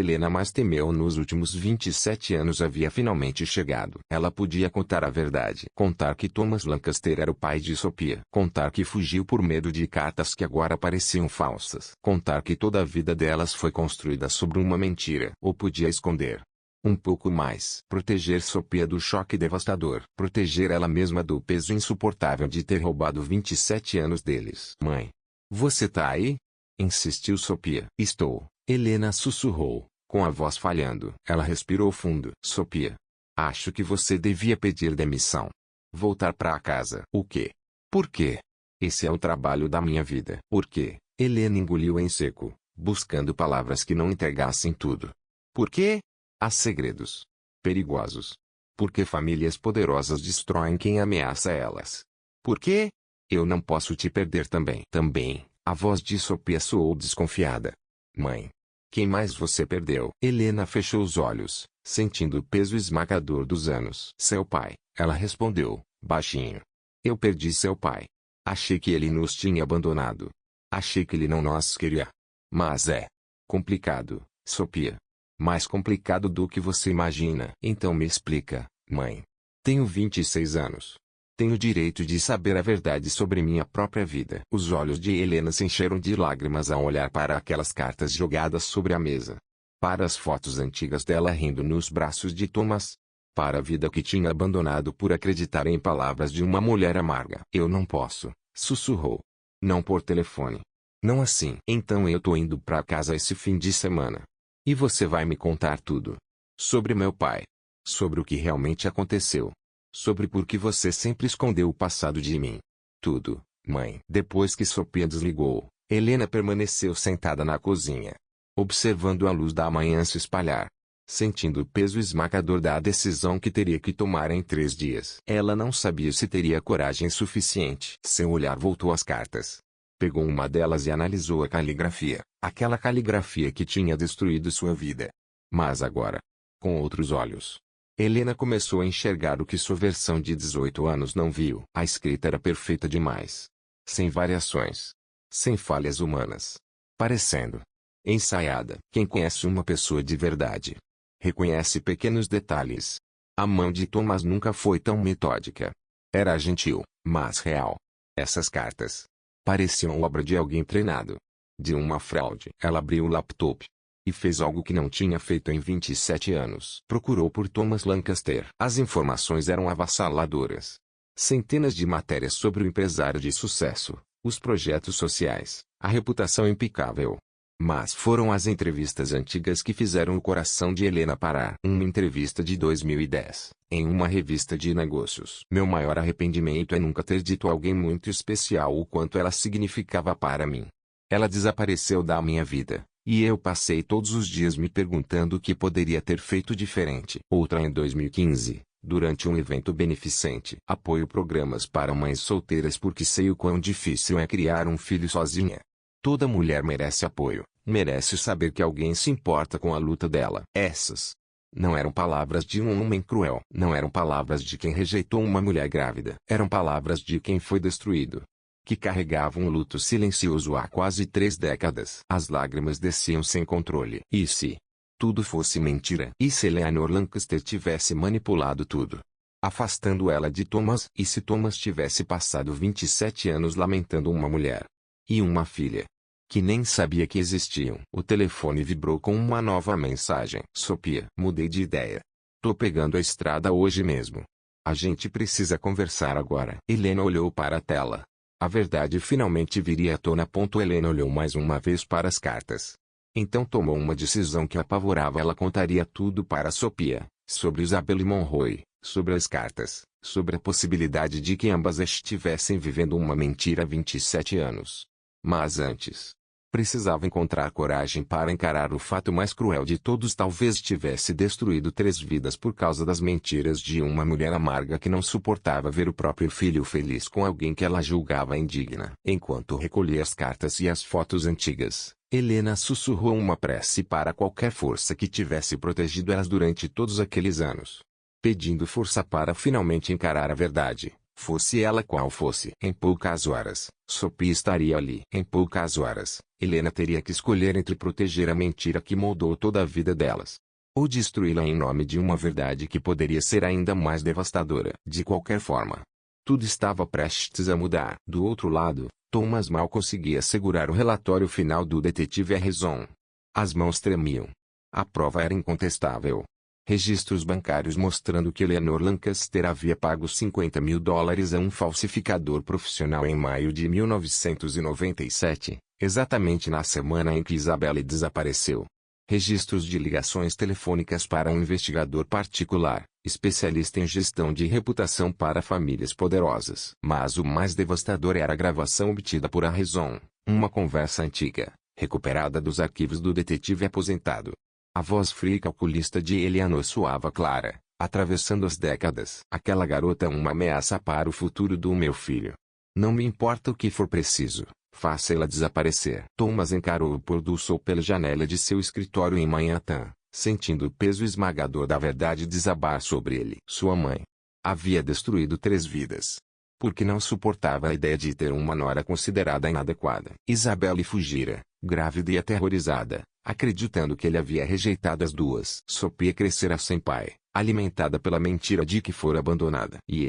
Helena mais temeu nos últimos 27 anos havia finalmente chegado. Ela podia contar a verdade. Contar que Thomas Lancaster era o pai de Sophia. Contar que fugiu por medo de cartas que agora pareciam falsas. Contar que toda a vida delas foi construída sobre uma mentira. Ou podia esconder um pouco mais. Proteger Sophia do choque devastador. Proteger ela mesma do peso insuportável de ter roubado 27 anos deles. Mãe, você tá aí? Insistiu Sophia. Estou, Helena sussurrou, com a voz falhando. Ela respirou fundo. Sophia, acho que você devia pedir demissão. Voltar para casa. O quê? Por quê? Esse é o trabalho da minha vida. Por quê? Helena engoliu em seco, buscando palavras que não entregassem tudo. Por quê? Há segredos perigosos. Porque famílias poderosas destroem quem ameaça elas. Por quê? Eu não posso te perder também. Também, a voz de Sophia soou desconfiada. Mãe. Quem mais você perdeu? Helena fechou os olhos, sentindo o peso esmagador dos anos. Seu pai, ela respondeu, baixinho. Eu perdi seu pai. Achei que ele nos tinha abandonado. Achei que ele não nos queria. Mas é complicado, Sophia. Mais complicado do que você imagina. Então me explica, mãe. Tenho 26 anos. Tenho o direito de saber a verdade sobre minha própria vida. Os olhos de Helena se encheram de lágrimas ao olhar para aquelas cartas jogadas sobre a mesa. Para as fotos antigas dela rindo nos braços de Thomas. Para a vida que tinha abandonado por acreditar em palavras de uma mulher amarga. Eu não posso, sussurrou. Não por telefone. Não assim. Então eu tô indo pra casa esse fim de semana. E você vai me contar tudo. Sobre meu pai. Sobre o que realmente aconteceu. Sobre por que você sempre escondeu o passado de mim. Tudo, mãe. Depois que Sophia desligou, Helena permaneceu sentada na cozinha. Observando a luz da manhã se espalhar. Sentindo o peso esmagador da decisão que teria que tomar em 3 dias. Ela não sabia se teria coragem suficiente. Seu olhar voltou às cartas. Pegou uma delas e analisou a caligrafia. Aquela caligrafia que tinha destruído sua vida. Mas agora, com outros olhos, Helena começou a enxergar o que sua versão de 18 anos não viu. A escrita era perfeita demais. Sem variações. Sem falhas humanas. Parecendo ensaiada. Quem conhece uma pessoa de verdade reconhece pequenos detalhes. A mão de Thomas nunca foi tão metódica. Era gentil, mas real. Essas cartas pareciam obra de alguém treinado. De uma fraude. Ela abriu o laptop. E fez algo que não tinha feito em 27 anos. Procurou por Thomas Lancaster. As informações eram avassaladoras. Centenas de matérias sobre o empresário de sucesso, os projetos sociais, a reputação impecável. Mas foram as entrevistas antigas que fizeram o coração de Helena parar. Uma entrevista de 2010, em uma revista de negócios. Meu maior arrependimento é nunca ter dito a alguém muito especial o quanto ela significava para mim. Ela desapareceu da minha vida, e eu passei todos os dias me perguntando o que poderia ter feito diferente. Outra em 2015, durante um evento beneficente. Apoio programas para mães solteiras porque sei o quão difícil é criar um filho sozinha. Toda mulher merece apoio, merece saber que alguém se importa com a luta dela. Essas não eram palavras de um homem cruel. Não eram palavras de quem rejeitou uma mulher grávida. Eram palavras de quem foi destruído. Que carregava um luto silencioso há quase 3 décadas. As lágrimas desciam sem controle. E se tudo fosse mentira? E se Eleanor Lancaster tivesse manipulado tudo? Afastando ela de Thomas? E se Thomas tivesse passado 27 anos lamentando uma mulher? E uma filha? Que nem sabia que existiam. O telefone vibrou com uma nova mensagem. Sophia. Mudei de ideia. Tô pegando a estrada hoje mesmo. A gente precisa conversar agora. Helena olhou para a tela. A verdade finalmente viria à tona. Helena olhou mais uma vez para as cartas. Então tomou uma decisão que a apavorava. Ela contaria tudo para Sophia, sobre Isabelle Monroe, sobre as cartas, sobre a possibilidade de que ambas estivessem vivendo uma mentira há 27 anos. Mas antes, precisava encontrar coragem para encarar o fato mais cruel de todos. Talvez tivesse destruído 3 vidas por causa das mentiras de uma mulher amarga que não suportava ver o próprio filho feliz com alguém que ela julgava indigna. Enquanto recolhia as cartas e as fotos antigas, Helena sussurrou uma prece para qualquer força que tivesse protegido elas durante todos aqueles anos. Pedindo força para finalmente encarar a verdade. Fosse ela qual fosse. Em poucas horas, Sophie estaria ali. Em poucas horas, Helena teria que escolher entre proteger a mentira que moldou toda a vida delas, ou destruí-la em nome de uma verdade que poderia ser ainda mais devastadora. De qualquer forma, tudo estava prestes a mudar. Do outro lado, Thomas mal conseguia segurar o relatório final do detetive Harrison. As mãos tremiam. A prova era incontestável. Registros bancários mostrando que Eleanor Lancaster havia pago $50.000 a um falsificador profissional em maio de 1997, exatamente na semana em que Isabelle desapareceu. Registros de ligações telefônicas para um investigador particular, especialista em gestão de reputação para famílias poderosas. Mas o mais devastador era a gravação obtida por Harrison, uma conversa antiga, recuperada dos arquivos do detetive aposentado. A voz fria e calculista de Eleanor soava clara, atravessando as décadas. Aquela garota é uma ameaça para o futuro do meu filho. Não me importa o que for preciso, faça ela desaparecer. Thomas encarou o pôr do sol pela janela de seu escritório em Manhattan, sentindo o peso esmagador da verdade desabar sobre ele. Sua mãe havia destruído 3 vidas, porque não suportava a ideia de ter uma nora considerada inadequada. Isabelle fugira, grávida e aterrorizada, acreditando que ele havia rejeitado as 2. Sophia crescera sem pai, alimentada pela mentira de que fora abandonada. E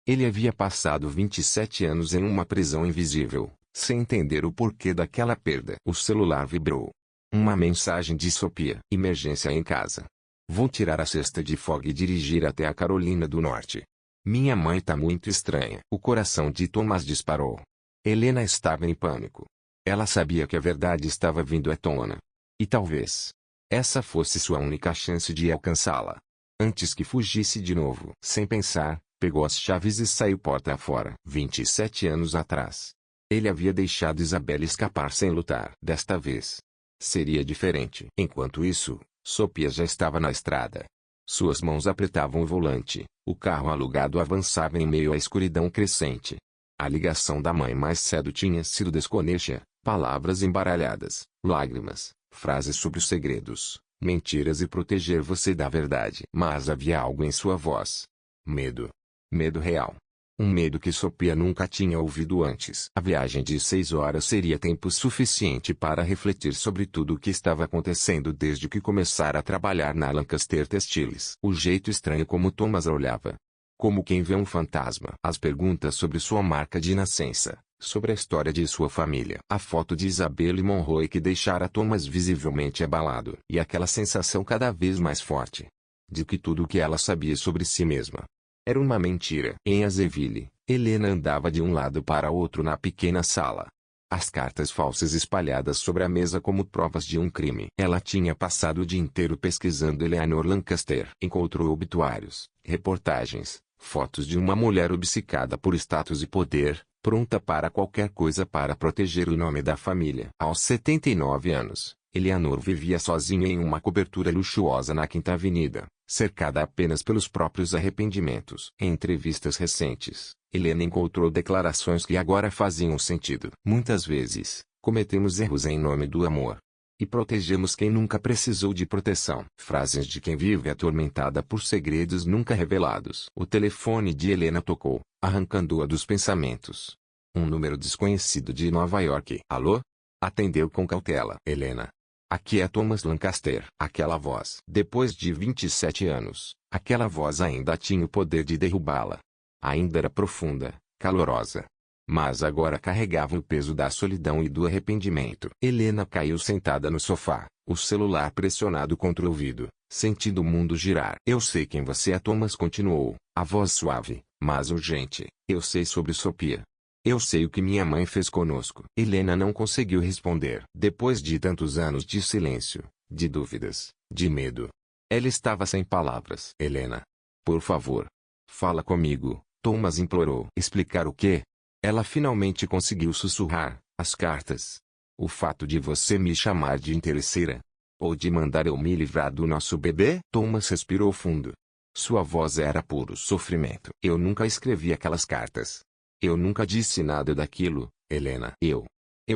ele havia passado 27 anos em uma prisão invisível, sem entender o porquê daquela perda. O celular vibrou. Uma mensagem de Sophia. Emergência em casa. Vou tirar a cesta de fogo e dirigir até a Carolina do Norte. Minha mãe tá muito estranha. O coração de Thomas disparou. Helena estava em pânico. Ela sabia que a verdade estava vindo à tona. E talvez essa fosse sua única chance de alcançá-la. Antes que fugisse de novo. Sem pensar, pegou as chaves e saiu porta afora. 27 anos atrás, ele havia deixado Isabelle escapar sem lutar. Desta vez seria diferente. Enquanto isso, Sophia já estava na estrada. Suas mãos apertavam o volante. O carro alugado avançava em meio à escuridão crescente. A ligação da mãe mais cedo tinha sido desconexa. Palavras embaralhadas, lágrimas, frases sobre os segredos, mentiras e proteger você da verdade. Mas havia algo em sua voz. Medo. Medo real. Um medo que Sophia nunca tinha ouvido antes. A viagem de 6 horas seria tempo suficiente para refletir sobre tudo o que estava acontecendo desde que começara a trabalhar na Lancaster Textiles. O jeito estranho como Thomas a olhava. Como quem vê um fantasma. As perguntas sobre sua marca de nascença, sobre a história de sua família. A foto de Isabelle Monroe que deixara Thomas visivelmente abalado. E aquela sensação cada vez mais forte de que tudo o que ela sabia sobre si mesma era uma mentira. Em Azeville, Helena andava de um lado para outro na pequena sala. As cartas falsas espalhadas sobre a mesa como provas de um crime. Ela tinha passado o dia inteiro pesquisando Eleanor Lancaster. Encontrou obituários, reportagens, fotos de uma mulher obcecada por status e poder, pronta para qualquer coisa para proteger o nome da família. Aos 79 anos, Eleanor vivia sozinha em uma cobertura luxuosa na Quinta Avenida, cercada apenas pelos próprios arrependimentos. Em entrevistas recentes, Helena encontrou declarações que agora faziam sentido. Muitas vezes, cometemos erros em nome do amor. E protegemos quem nunca precisou de proteção. Frases de quem vive atormentada por segredos nunca revelados. O telefone de Helena tocou, arrancando-a dos pensamentos. Um número desconhecido de Nova York. Alô? Atendeu com cautela. Helena. Aqui é Thomas Lancaster. Aquela voz. Depois de 27 anos, aquela voz ainda tinha o poder de derrubá-la. Ainda era profunda, calorosa. Mas agora carregava o peso da solidão e do arrependimento. Helena caiu sentada no sofá, o celular pressionado contra o ouvido, sentindo o mundo girar. Eu sei quem você é, Thomas continuou, a voz suave, mas urgente. Eu sei sobre Sophia. Eu sei o que minha mãe fez conosco. Helena não conseguiu responder. Depois de tantos anos de silêncio, de dúvidas, de medo, ela estava sem palavras. Helena. Por favor. Fala comigo, Thomas implorou. Explicar o quê? Ela finalmente conseguiu sussurrar. As cartas. O fato de você me chamar de interesseira. Ou de mandar eu me livrar do nosso bebê? Thomas respirou fundo. Sua voz era puro sofrimento. Eu nunca escrevi aquelas cartas. Eu nunca disse nada daquilo, Helena. Eu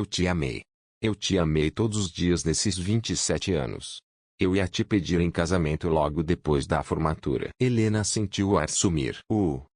te amei. Eu te amei todos os dias nesses 27 anos. Eu ia te pedir em casamento logo depois da formatura. Helena sentiu o ar sumir. O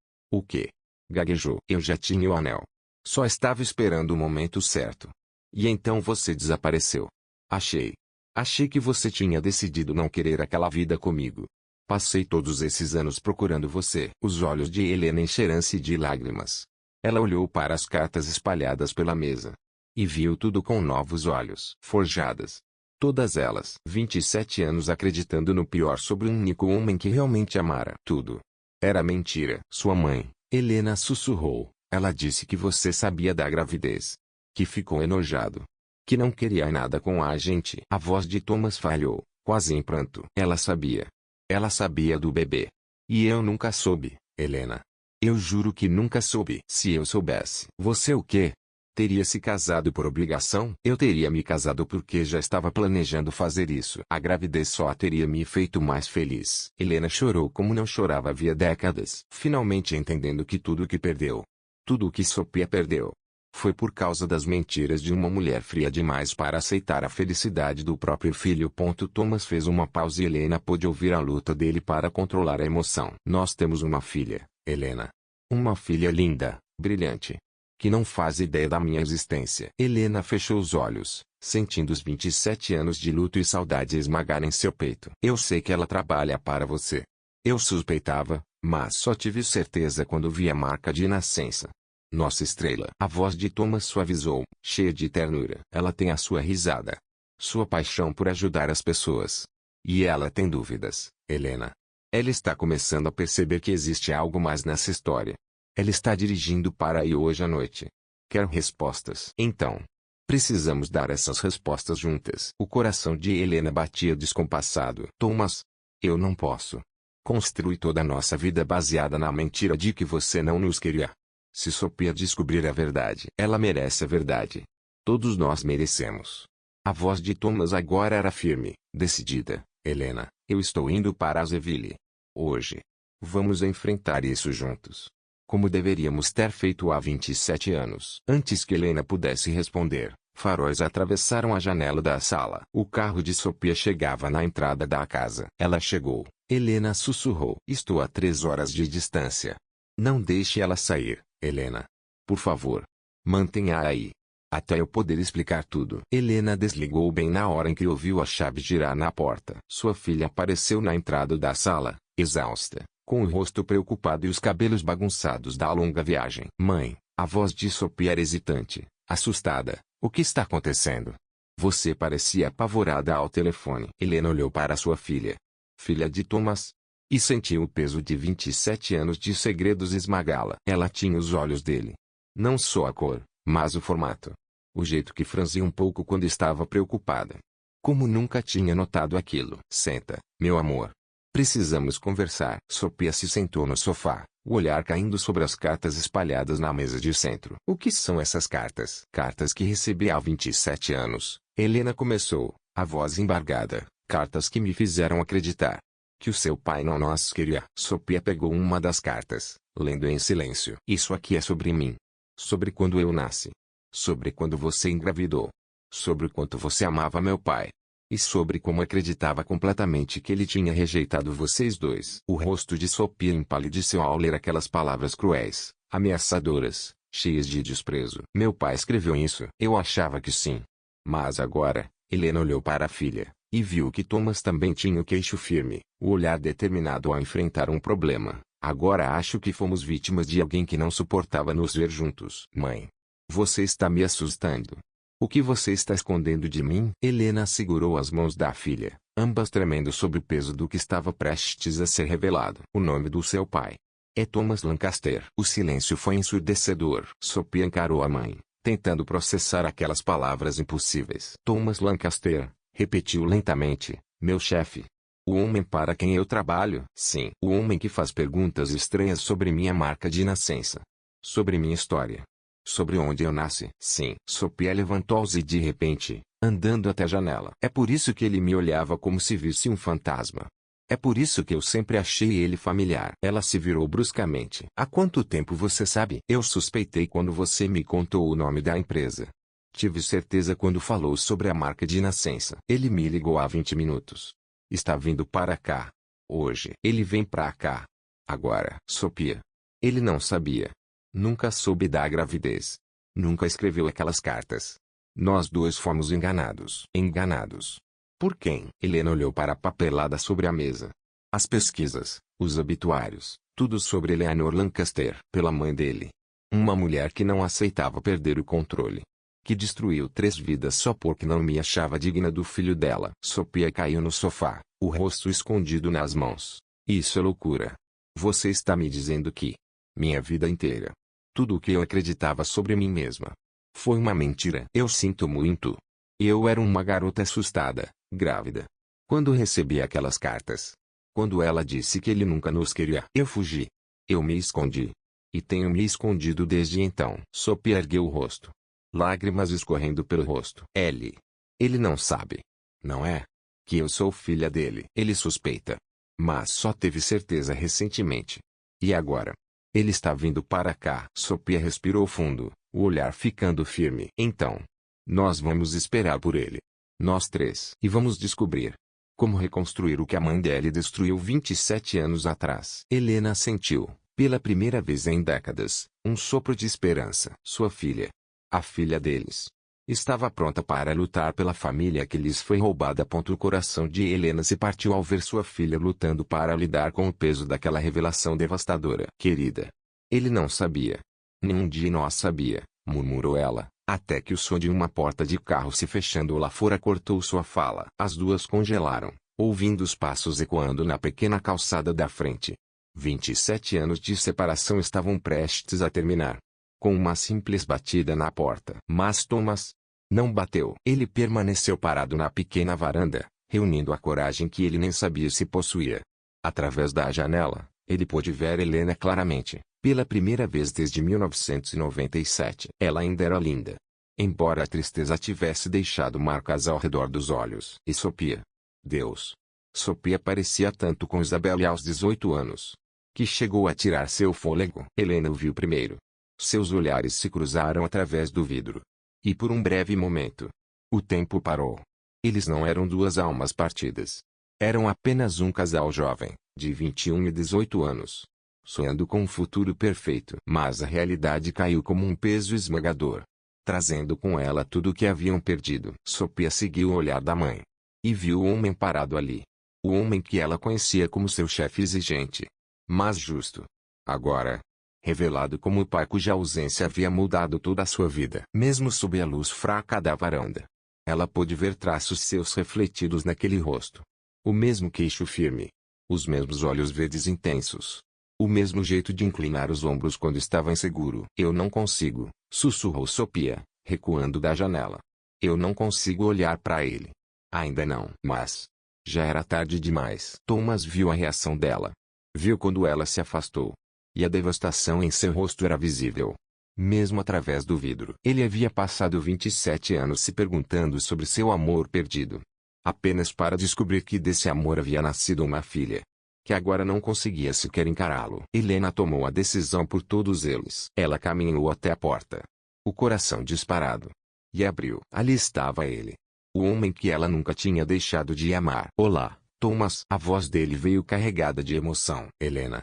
quê? Gaguejou. Eu já tinha o anel. Só estava esperando o momento certo. E então você desapareceu. Achei que você tinha decidido não querer aquela vida comigo. Passei todos esses anos procurando você. Os olhos de Helena encheram-se de lágrimas. Ela olhou para as cartas espalhadas pela mesa. E viu tudo com novos olhos. Forjadas. Todas elas. 27 anos acreditando no pior sobre um único homem que realmente amara. Tudo era mentira. Sua mãe, Helena sussurrou. Ela disse que você sabia da gravidez. Que ficou enojado. Que não queria nada com a gente. A voz de Thomas falhou, quase em pranto. Ela sabia. Ela sabia do bebê. E eu nunca soube, Helena. Eu juro que nunca soube. Se eu soubesse. Você o quê? Teria se casado por obrigação? Eu teria me casado porque já estava planejando fazer isso. A gravidez só teria me feito mais feliz. Helena chorou como não chorava havia décadas. Finalmente entendendo que tudo o que perdeu, tudo o que Sophia perdeu, foi por causa das mentiras de uma mulher fria demais para aceitar a felicidade do próprio filho. Thomas fez uma pausa e Helena pôde ouvir a luta dele para controlar a emoção. Nós temos uma filha, Helena. Uma filha linda, brilhante, que não faz ideia da minha existência. Helena fechou os olhos, sentindo os 27 anos de luto e saudade esmagarem seu peito. Eu sei que ela trabalha para você. Eu suspeitava, mas só tive certeza quando vi a marca de nascença. Nossa estrela. A voz de Thomas suavizou, cheia de ternura. Ela tem a sua risada. Sua paixão por ajudar as pessoas. E ela tem dúvidas, Helena. Ela está começando a perceber que existe algo mais nessa história. Ela está dirigindo para aí hoje à noite. Quer respostas. Então, precisamos dar essas respostas juntas. O coração de Helena batia descompassado. Thomas, eu não posso. Construí toda a nossa vida baseada na mentira de que você não nos queria. Se Sophia descobrir a verdade, ela merece a verdade. Todos nós merecemos. A voz de Thomas agora era firme, decidida. Helena, eu estou indo para Azeville. Hoje. Vamos enfrentar isso juntos. Como deveríamos ter feito há 27 anos. Antes que Helena pudesse responder, faróis atravessaram a janela da sala. O carro de Sophia chegava na entrada da casa. Ela chegou. Helena sussurrou. Estou a 3 horas de distância. Não deixe ela sair, Helena. Por favor. Mantenha-a aí. Até eu poder explicar tudo. Helena desligou bem na hora em que ouviu a chave girar na porta. Sua filha apareceu na entrada da sala, exausta, com o rosto preocupado e os cabelos bagunçados da longa viagem. Mãe, a voz de Sophia era hesitante, assustada. O que está acontecendo? Você parecia apavorada ao telefone. Helena olhou para sua filha. Filha de Thomas. E sentiu o peso de 27 anos de segredos esmagá-la. Ela tinha os olhos dele. Não só a cor, mas o formato. O jeito que franzia um pouco quando estava preocupada. Como nunca tinha notado aquilo. Senta, meu amor. Precisamos conversar. Sophia se sentou no sofá, o olhar caindo sobre as cartas espalhadas na mesa de centro. O que são essas cartas? Cartas que recebi há 27 anos. Helena começou, a voz embargada. Cartas que me fizeram acreditar que o seu pai não nos queria. Sophia pegou uma das cartas, lendo em silêncio. Isso aqui é sobre mim. Sobre quando eu nasci. Sobre quando você engravidou. Sobre o quanto você amava meu pai. E sobre como acreditava completamente que ele tinha rejeitado vocês dois. O rosto de Sophia empalideceu ao ler aquelas palavras cruéis, ameaçadoras, cheias de desprezo. Meu pai escreveu isso. Eu achava que sim. Mas agora, Helena olhou para a filha, e viu que Thomas também tinha o queixo firme, o olhar determinado a enfrentar um problema. Agora acho que fomos vítimas de alguém que não suportava nos ver juntos. Mãe. Você está me assustando. O que você está escondendo de mim? Helena segurou as mãos da filha, ambas tremendo sob o peso do que estava prestes a ser revelado. O nome do seu pai é Thomas Lancaster. O silêncio foi ensurdecedor. Sophia encarou a mãe, tentando processar aquelas palavras impossíveis. Thomas Lancaster, repetiu lentamente, meu chefe. O homem para quem eu trabalho? Sim. O homem que faz perguntas estranhas sobre minha marca de nascença. Sobre minha história. Sobre onde eu nasci. Sim. Sophia levantou-se de repente, andando até a janela. É por isso que ele me olhava como se visse um fantasma. É por isso que eu sempre achei ele familiar. Ela se virou bruscamente. Há quanto tempo você sabe? Eu suspeitei quando você me contou o nome da empresa. Tive certeza quando falou sobre a marca de nascença. Ele me ligou há 20 minutos. Está vindo para cá. Hoje. Ele vem para cá. Agora. Sophia. Ele não sabia. Nunca soube da gravidez. Nunca escreveu aquelas cartas. Nós dois fomos enganados. Enganados. Por quem? Helena olhou para a papelada sobre a mesa. As pesquisas, os obituários, tudo sobre Eleanor Lancaster. Pela mãe dele. Uma mulher que não aceitava perder o controle. Que destruiu 3 vidas só porque não me achava digna do filho dela. Sophia caiu no sofá, o rosto escondido nas mãos. Isso é loucura. Você está me dizendo que minha vida inteira, tudo o que eu acreditava sobre mim mesma, foi uma mentira. Eu sinto muito. Eu era uma garota assustada, grávida. Quando recebi aquelas cartas. Quando ela disse que ele nunca nos queria, eu fugi. Eu me escondi. E tenho me escondido desde então. Sophie ergueu o rosto. Lágrimas escorrendo pelo rosto. Ele não sabe. Não é? Que eu sou filha dele. Ele suspeita. Mas só teve certeza recentemente. E agora? Ele está vindo para cá. Sophia respirou fundo, o olhar ficando firme. Então, nós vamos esperar por ele. Nós três. E vamos descobrir como reconstruir o que a mãe dele destruiu 27 anos atrás. Helena sentiu, pela primeira vez em décadas, um sopro de esperança. Sua filha, a filha deles, estava pronta para lutar pela família que lhes foi roubada. O coração de Helena se partiu ao ver sua filha lutando para lidar com o peso daquela revelação devastadora. Querida, ele não sabia. Nenhum de nós sabia, murmurou ela, até que o som de uma porta de carro se fechando lá fora cortou sua fala. As duas congelaram, ouvindo os passos ecoando na pequena calçada da frente. 27 anos de separação estavam prestes a terminar. Com uma simples batida na porta. Mas Thomas não bateu. Ele permaneceu parado na pequena varanda, reunindo a coragem que ele nem sabia se possuía. Através da janela, ele pôde ver Helena claramente, pela primeira vez desde 1997. Ela ainda era linda, embora a tristeza tivesse deixado marcas ao redor dos olhos. E Sophia? Deus! Sophia parecia tanto com Isabelle aos 18 anos, que chegou a tirar seu fôlego. Helena o viu primeiro. Seus olhares se cruzaram através do vidro. E por um breve momento, o tempo parou. Eles não eram duas almas partidas. Eram apenas um casal jovem, de 21 e 18 anos, sonhando com um futuro perfeito. Mas a realidade caiu como um peso esmagador, trazendo com ela tudo o que haviam perdido. Sophia seguiu o olhar da mãe. E viu o homem parado ali. O homem que ela conhecia como seu chefe exigente, mas justo. Agora, revelado como o pai cuja ausência havia mudado toda a sua vida. Mesmo sob a luz fraca da varanda, ela pôde ver traços seus refletidos naquele rosto. O mesmo queixo firme. Os mesmos olhos verdes intensos. O mesmo jeito de inclinar os ombros quando estava inseguro. Eu não consigo, sussurrou Sophia, recuando da janela. Eu não consigo olhar para ele. Ainda não. Mas já era tarde demais. Thomas viu a reação dela. Viu quando ela se afastou. E a devastação em seu rosto era visível, mesmo através do vidro. Ele havia passado 27 anos se perguntando sobre seu amor perdido, apenas para descobrir que desse amor havia nascido uma filha, que agora não conseguia sequer encará-lo. Helena tomou a decisão por todos eles. Ela caminhou até a porta, o coração disparado, e abriu. Ali estava ele, o homem que ela nunca tinha deixado de amar. Olá, Thomas. A voz dele veio carregada de emoção. Helena,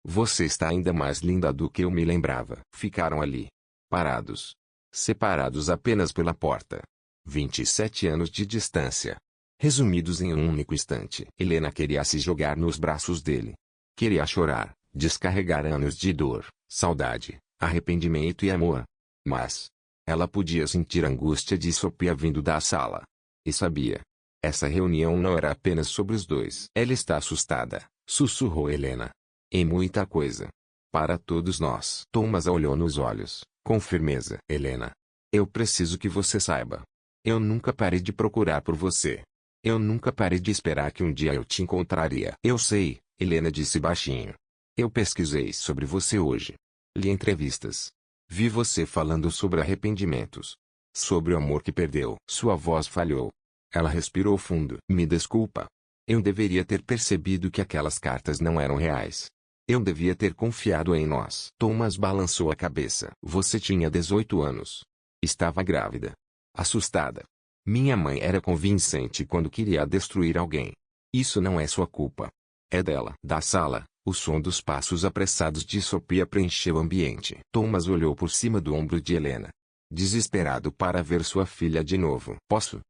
Você está ainda mais linda do que eu me lembrava. Ficaram ali, parados, separados apenas pela porta. 27 anos de distância, resumidos em um único instante. Helena queria se jogar nos braços dele. Queria chorar, descarregar anos de dor, saudade, arrependimento e amor. Mas ela podia sentir a angústia de Sophia vindo da sala. E sabia. Essa reunião não era apenas sobre os dois. Ela está assustada, sussurrou Helena. Em muita coisa. Para todos nós. Thomas a olhou nos olhos, com firmeza. Helena, eu preciso que você saiba. Eu nunca parei de procurar por você. Eu nunca parei de esperar que um dia eu te encontraria. Eu sei, Helena disse baixinho. Eu pesquisei sobre você hoje. Li entrevistas. Vi você falando sobre arrependimentos. Sobre o amor que perdeu. Sua voz falhou. Ela respirou fundo. Me desculpa. Eu deveria ter percebido que aquelas cartas não eram reais. Eu devia ter confiado em nós. Thomas balançou a cabeça. Você tinha 18 anos. Estava grávida. Assustada. Minha mãe era convincente quando queria destruir alguém. Isso não é sua culpa. É dela. Da sala, o som dos passos apressados de Sophia preencheu o ambiente. Thomas olhou por cima do ombro de Helena, desesperado para ver sua filha de novo. Posso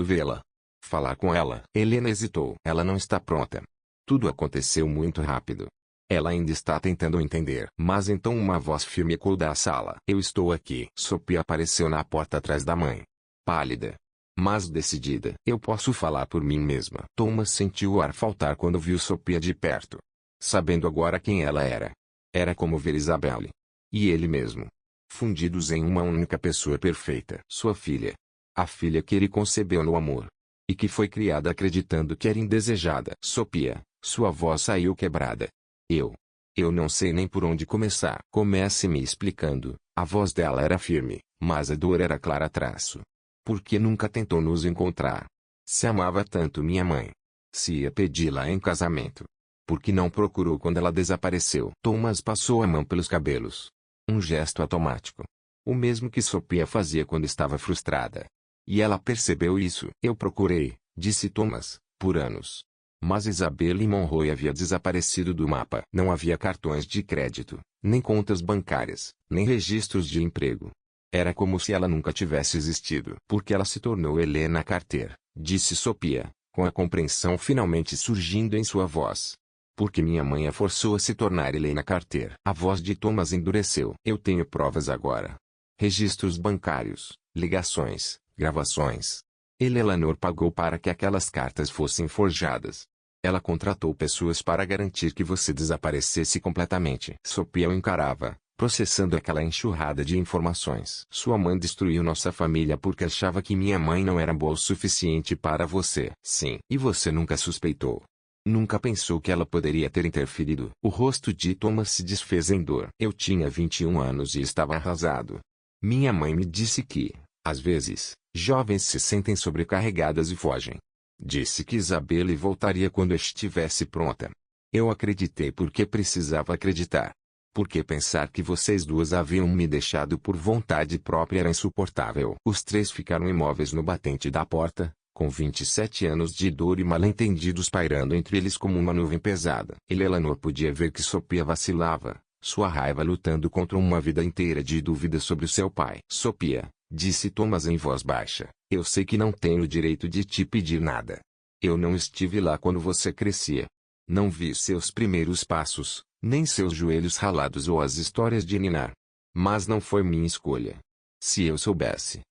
vê-la? Falar com ela? Helena hesitou. Ela não está pronta. Tudo aconteceu muito rápido. Ela ainda está tentando entender. Mas então uma voz firme ecoou da sala. Eu estou aqui. Sophia apareceu na porta atrás da mãe. Pálida, mas decidida. Eu posso falar por mim mesma. Thomas sentiu o ar faltar quando viu Sophia de perto. Sabendo agora quem ela era. Era como ver Isabelle. E ele mesmo. Fundidos em uma única pessoa perfeita. Sua filha. A filha que ele concebeu no amor. E que foi criada acreditando que era indesejada. Sophia, sua voz saiu quebrada. Eu não sei nem por onde começar. Comece me explicando. A voz dela era firme, mas a dor era clara traço. Por que nunca tentou nos encontrar? Se amava tanto minha mãe. Se ia pedi-la em casamento. Por que não procurou quando ela desapareceu? Thomas passou a mão pelos cabelos. Um gesto automático. O mesmo que Sophia fazia quando estava frustrada. E ela percebeu isso. Eu procurei, disse Thomas, por anos. Mas Isabelle Monroe havia desaparecido do mapa. Não havia cartões de crédito, nem contas bancárias, nem registros de emprego. Era como se ela nunca tivesse existido. Porque ela se tornou Helena Carter, disse Sophia, com a compreensão finalmente surgindo em sua voz. Porque minha mãe a forçou a se tornar Helena Carter. A voz de Thomas endureceu. Eu tenho provas agora. Registros bancários, ligações, gravações. Eleanor pagou para que aquelas cartas fossem forjadas. Ela contratou pessoas para garantir que você desaparecesse completamente. Sophia o encarava, processando aquela enxurrada de informações. Sua mãe destruiu nossa família porque achava que minha mãe não era boa o suficiente para você. Sim. E você nunca suspeitou. Nunca pensou que ela poderia ter interferido. O rosto de Thomas se desfez em dor. Eu tinha 21 anos e estava arrasado. Minha mãe me disse que, às vezes, jovens se sentem sobrecarregadas e fogem. Disse que Isabelle voltaria quando estivesse pronta. Eu acreditei porque precisava acreditar. Porque pensar que vocês duas haviam me deixado por vontade própria era insuportável. Os três ficaram imóveis no batente da porta, com 27 anos de dor e mal-entendidos pairando entre eles como uma nuvem pesada. Eleanor podia ver que Sophia vacilava, sua raiva lutando contra uma vida inteira de dúvidas sobre o seu pai. Sophia, disse Thomas em voz baixa, eu sei que não tenho o direito de te pedir nada. Eu não estive lá quando você crescia. Não vi seus primeiros passos, nem seus joelhos ralados ou as histórias de ninar. Mas não foi minha escolha. Se eu soubesse.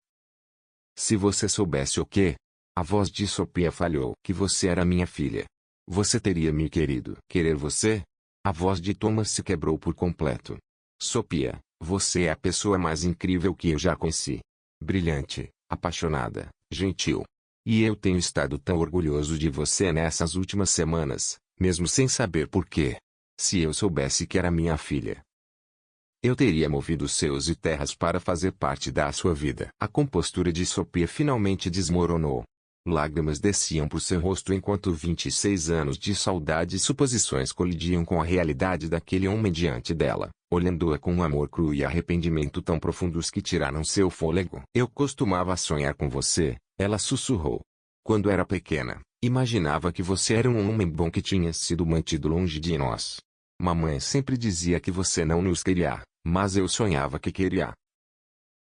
Se você soubesse o quê? A voz de Sophia falhou. Que você era minha filha. Você teria me querido. Querer você? A voz de Thomas se quebrou por completo. Sophia, você é a pessoa mais incrível que eu já conheci. Brilhante, apaixonada, gentil. E eu tenho estado tão orgulhoso de você nessas últimas semanas, mesmo sem saber por quê. Se eu soubesse que era minha filha, eu teria movido céus e terras para fazer parte da sua vida. A compostura de Sophia finalmente desmoronou. Lágrimas desciam por seu rosto enquanto 26 anos de saudade e suposições colidiam com a realidade daquele homem diante dela, olhando-a com um amor cru e arrependimento tão profundos que tiraram seu fôlego. Eu costumava sonhar com você, ela sussurrou. Quando era pequena, imaginava que você era um homem bom que tinha sido mantido longe de nós. Mamãe sempre dizia que você não nos queria, mas eu sonhava que queria.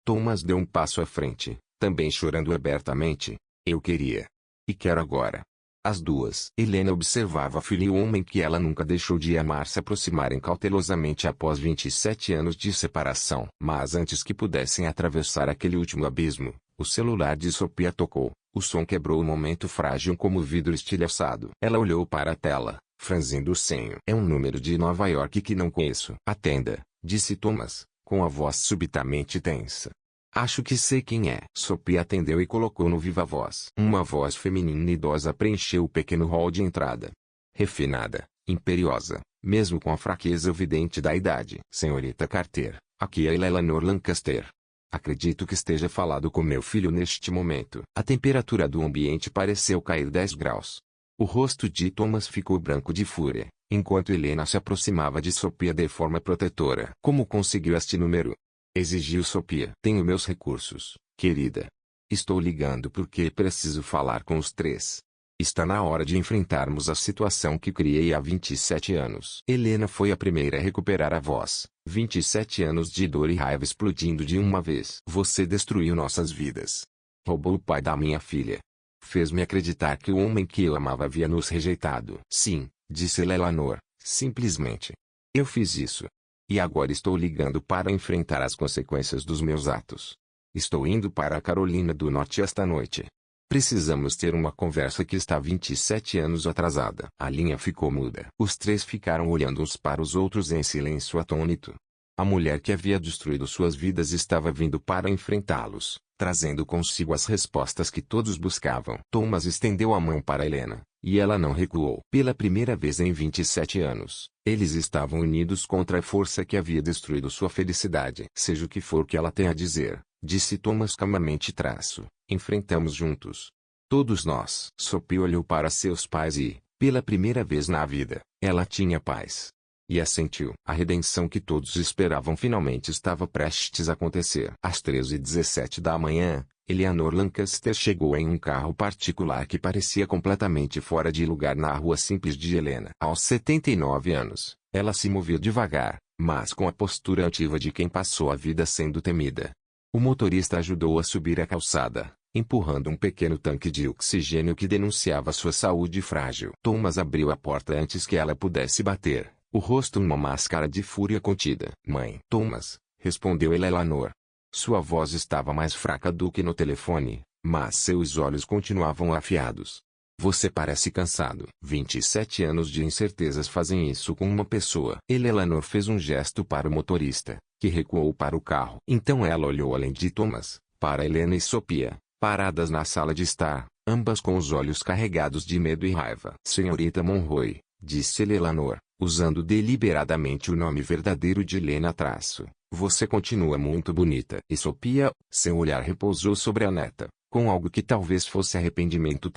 Thomas deu um passo à frente, também chorando abertamente. Eu queria. E quero agora. As duas. Helena observava a filha e o homem que ela nunca deixou de amar se aproximarem cautelosamente após 27 anos de separação. Mas antes que pudessem atravessar aquele último abismo, o celular de Sophia tocou. O som quebrou o momento frágil como vidro estilhaçado. Ela olhou para a tela, franzindo o senho. É um número de Nova York que não conheço. Atenda, disse Thomas, com a voz subitamente tensa. Acho que sei quem é. Sophia atendeu e colocou no viva voz. Uma voz feminina idosa preencheu o pequeno hall de entrada. Refinada, imperiosa, mesmo com a fraqueza evidente da idade. Senhorita Carter, aqui é Eleanor Lancaster. Acredito que esteja falando com meu filho neste momento. A temperatura do ambiente pareceu cair 10 graus. O rosto de Thomas ficou branco de fúria, enquanto Helena se aproximava de Sophia de forma protetora. Como conseguiu este número? Exigiu Sophia. Tenho meus recursos, querida. Estou ligando porque preciso falar com os três. Está na hora de enfrentarmos a situação que criei há 27 anos. Helena foi a primeira a recuperar a voz. 27 anos de dor e raiva explodindo de uma vez. Você destruiu nossas vidas. Roubou o pai da minha filha. Fez-me acreditar que o homem que eu amava havia nos rejeitado. Sim, disse Eleanor, simplesmente. Eu fiz isso. E agora estou ligando para enfrentar as consequências dos meus atos. Estou indo para a Carolina do Norte esta noite. Precisamos ter uma conversa que está 27 anos atrasada. A linha ficou muda. Os três ficaram olhando uns para os outros em silêncio atônito. A mulher que havia destruído suas vidas estava vindo para enfrentá-los, trazendo consigo as respostas que todos buscavam. Thomas estendeu a mão para Helena, e ela não recuou. Pela primeira vez em 27 anos, eles estavam unidos contra a força que havia destruído sua felicidade. Seja o que for que ela tenha a dizer, disse Thomas calmamente. Enfrentamos juntos. Todos nós. Sophie olhou para seus pais e, pela primeira vez na vida, ela tinha paz. E assentiu. A redenção que todos esperavam finalmente estava prestes a acontecer. Às 13h17 da manhã, Eleanor Lancaster chegou em um carro particular que parecia completamente fora de lugar na rua simples de Helena. Aos 79 anos, ela se movia devagar, mas com a postura altiva de quem passou a vida sendo temida. O motorista ajudou a subir a calçada, empurrando um pequeno tanque de oxigênio que denunciava sua saúde frágil. Thomas abriu a porta antes que ela pudesse bater, o rosto numa máscara de fúria contida. Mãe. Thomas, respondeu Eleanor. Sua voz estava mais fraca do que no telefone, mas seus olhos continuavam afiados. Você parece cansado. 27 anos de incertezas fazem isso com uma pessoa. Eleanor fez um gesto para o motorista, que recuou para o carro. Então ela olhou além de Thomas, para Helena e Sophia, paradas na sala de estar, ambas com os olhos carregados de medo e raiva. Senhorita Monroe, disse Eleanor, usando deliberadamente o nome verdadeiro de Helena. Você continua muito bonita. E Sophia, seu olhar repousou sobre a neta, com algo que talvez fosse arrependimento.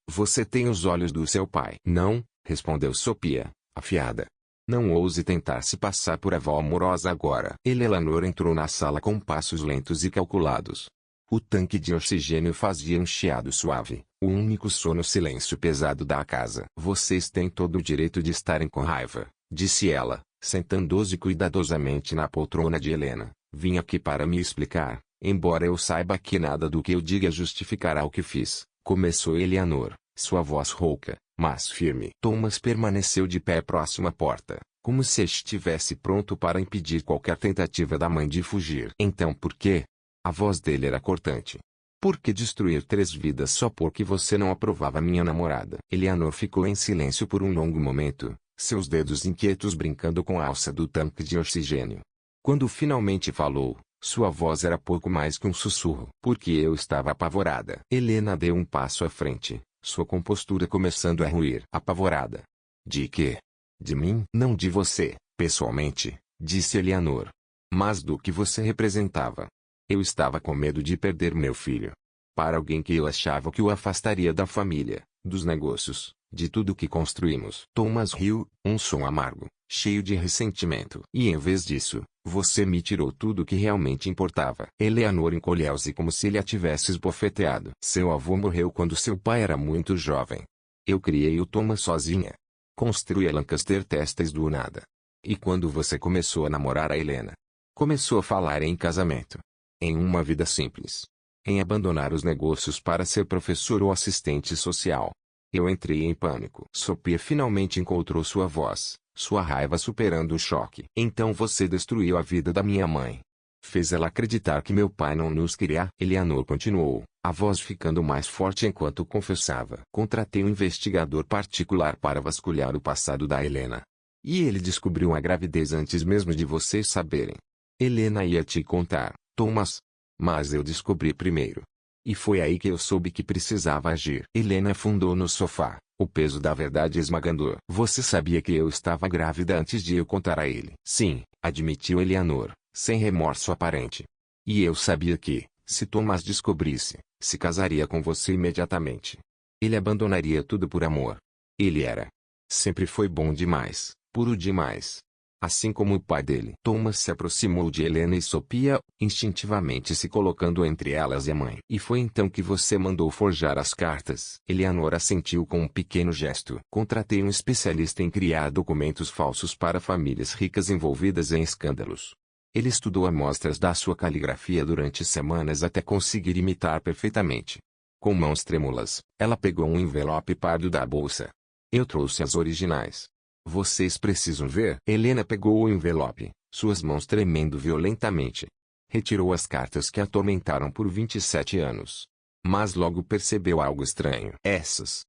Você tem os olhos do seu pai. Não, respondeu Sophia, afiada. Não ouse tentar se passar por avó amorosa agora. Eleanor entrou na sala com passos lentos e calculados. O tanque de oxigênio fazia um chiado suave, o único sono silêncio pesado da casa. Vocês têm todo o direito de estarem com raiva, disse ela, sentando-se cuidadosamente na poltrona de Helena. Vim aqui para me explicar, embora eu saiba que nada do que eu diga justificará o que fiz, começou Eleanor, sua voz rouca, mas firme. Thomas permaneceu de pé próximo à porta, como se estivesse pronto para impedir qualquer tentativa da mãe de fugir. Então por quê? A voz dele era cortante. Por que destruir 3 vidas só porque você não aprovava minha namorada? Eleanor ficou em silêncio por um longo momento, seus dedos inquietos brincando com a alça do tanque de oxigênio. Quando finalmente falou, sua voz era pouco mais que um sussurro. Porque eu estava apavorada. Helena deu um passo à frente, sua compostura começando a ruir. Apavorada? De quê? De mim? Não de você, pessoalmente, disse Eleanor. Mas do que você representava. Eu estava com medo de perder meu filho. Para alguém que eu achava que o afastaria da família, dos negócios, de tudo que construímos. Thomas riu, um som amargo, cheio de ressentimento. E em vez disso, você me tirou tudo que realmente importava. Eleanor encolheu-se como se ele a tivesse esbofeteado. Seu avô morreu quando seu pai era muito jovem. Eu criei o Thomas sozinha. Construí a Lancaster Testes do nada. E quando você começou a namorar a Helena? Começou a falar em casamento. Em uma vida simples. Em abandonar os negócios para ser professor ou assistente social. Eu entrei em pânico. Sophia finalmente encontrou sua voz, sua raiva superando o choque. Então você destruiu a vida da minha mãe. Fez ela acreditar que meu pai não nos queria. Eleanor continuou, a voz ficando mais forte enquanto confessava. Contratei um investigador particular para vasculhar o passado da Helena. E ele descobriu a gravidez antes mesmo de vocês saberem. Helena ia te contar, Thomas. Mas eu descobri primeiro. E foi aí que eu soube que precisava agir. Helena afundou no sofá, o peso da verdade esmagador. Você sabia que eu estava grávida antes de eu contar a ele? Sim, admitiu Eleanor, sem remorso aparente. E eu sabia que, se Thomas descobrisse, se casaria com você imediatamente. Ele abandonaria tudo por amor. Ele era. Sempre foi bom demais, puro demais. Assim como o pai dele. Thomas se aproximou de Helena e Sophia, instintivamente se colocando entre elas e a mãe. E foi então que você mandou forjar as cartas. Eleanor assentiu com um pequeno gesto. Contratei um especialista em criar documentos falsos para famílias ricas envolvidas em escândalos. Ele estudou amostras da sua caligrafia durante semanas até conseguir imitar perfeitamente. Com mãos trêmulas, ela pegou um envelope pardo da bolsa. Eu trouxe as originais. Vocês precisam ver. Helena pegou o envelope, suas mãos tremendo violentamente. Retirou as cartas que a atormentaram por 27 anos. Mas logo percebeu algo estranho. Essas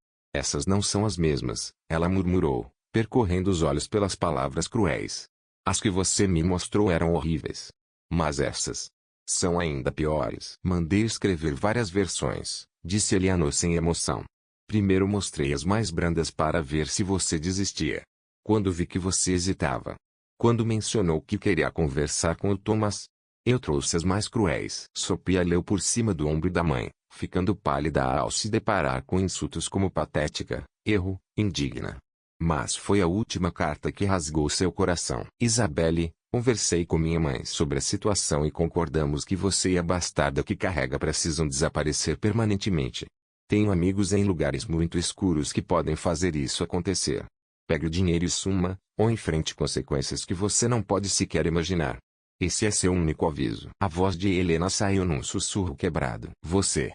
não são as mesmas, ela murmurou, percorrendo os olhos pelas palavras cruéis. As que você me mostrou eram horríveis. Mas essas são ainda piores. Mandei escrever várias versões, disse Eleanor sem emoção. Primeiro mostrei as mais brandas para ver se você desistia. Quando vi que você hesitava. Quando mencionou que queria conversar com o Thomas, eu trouxe as mais cruéis. Sophia leu por cima do ombro da mãe, ficando pálida ao se deparar com insultos como patética, erro, indigna. Mas foi a última carta que rasgou seu coração. Isabelle, conversei com minha mãe sobre a situação e concordamos que você e a bastarda que carrega precisam desaparecer permanentemente. Tenho amigos em lugares muito escuros que podem fazer isso acontecer. Pegue o dinheiro e suma, ou enfrente consequências que você não pode sequer imaginar. Esse é seu único aviso. A voz de Helena saiu num sussurro quebrado. Você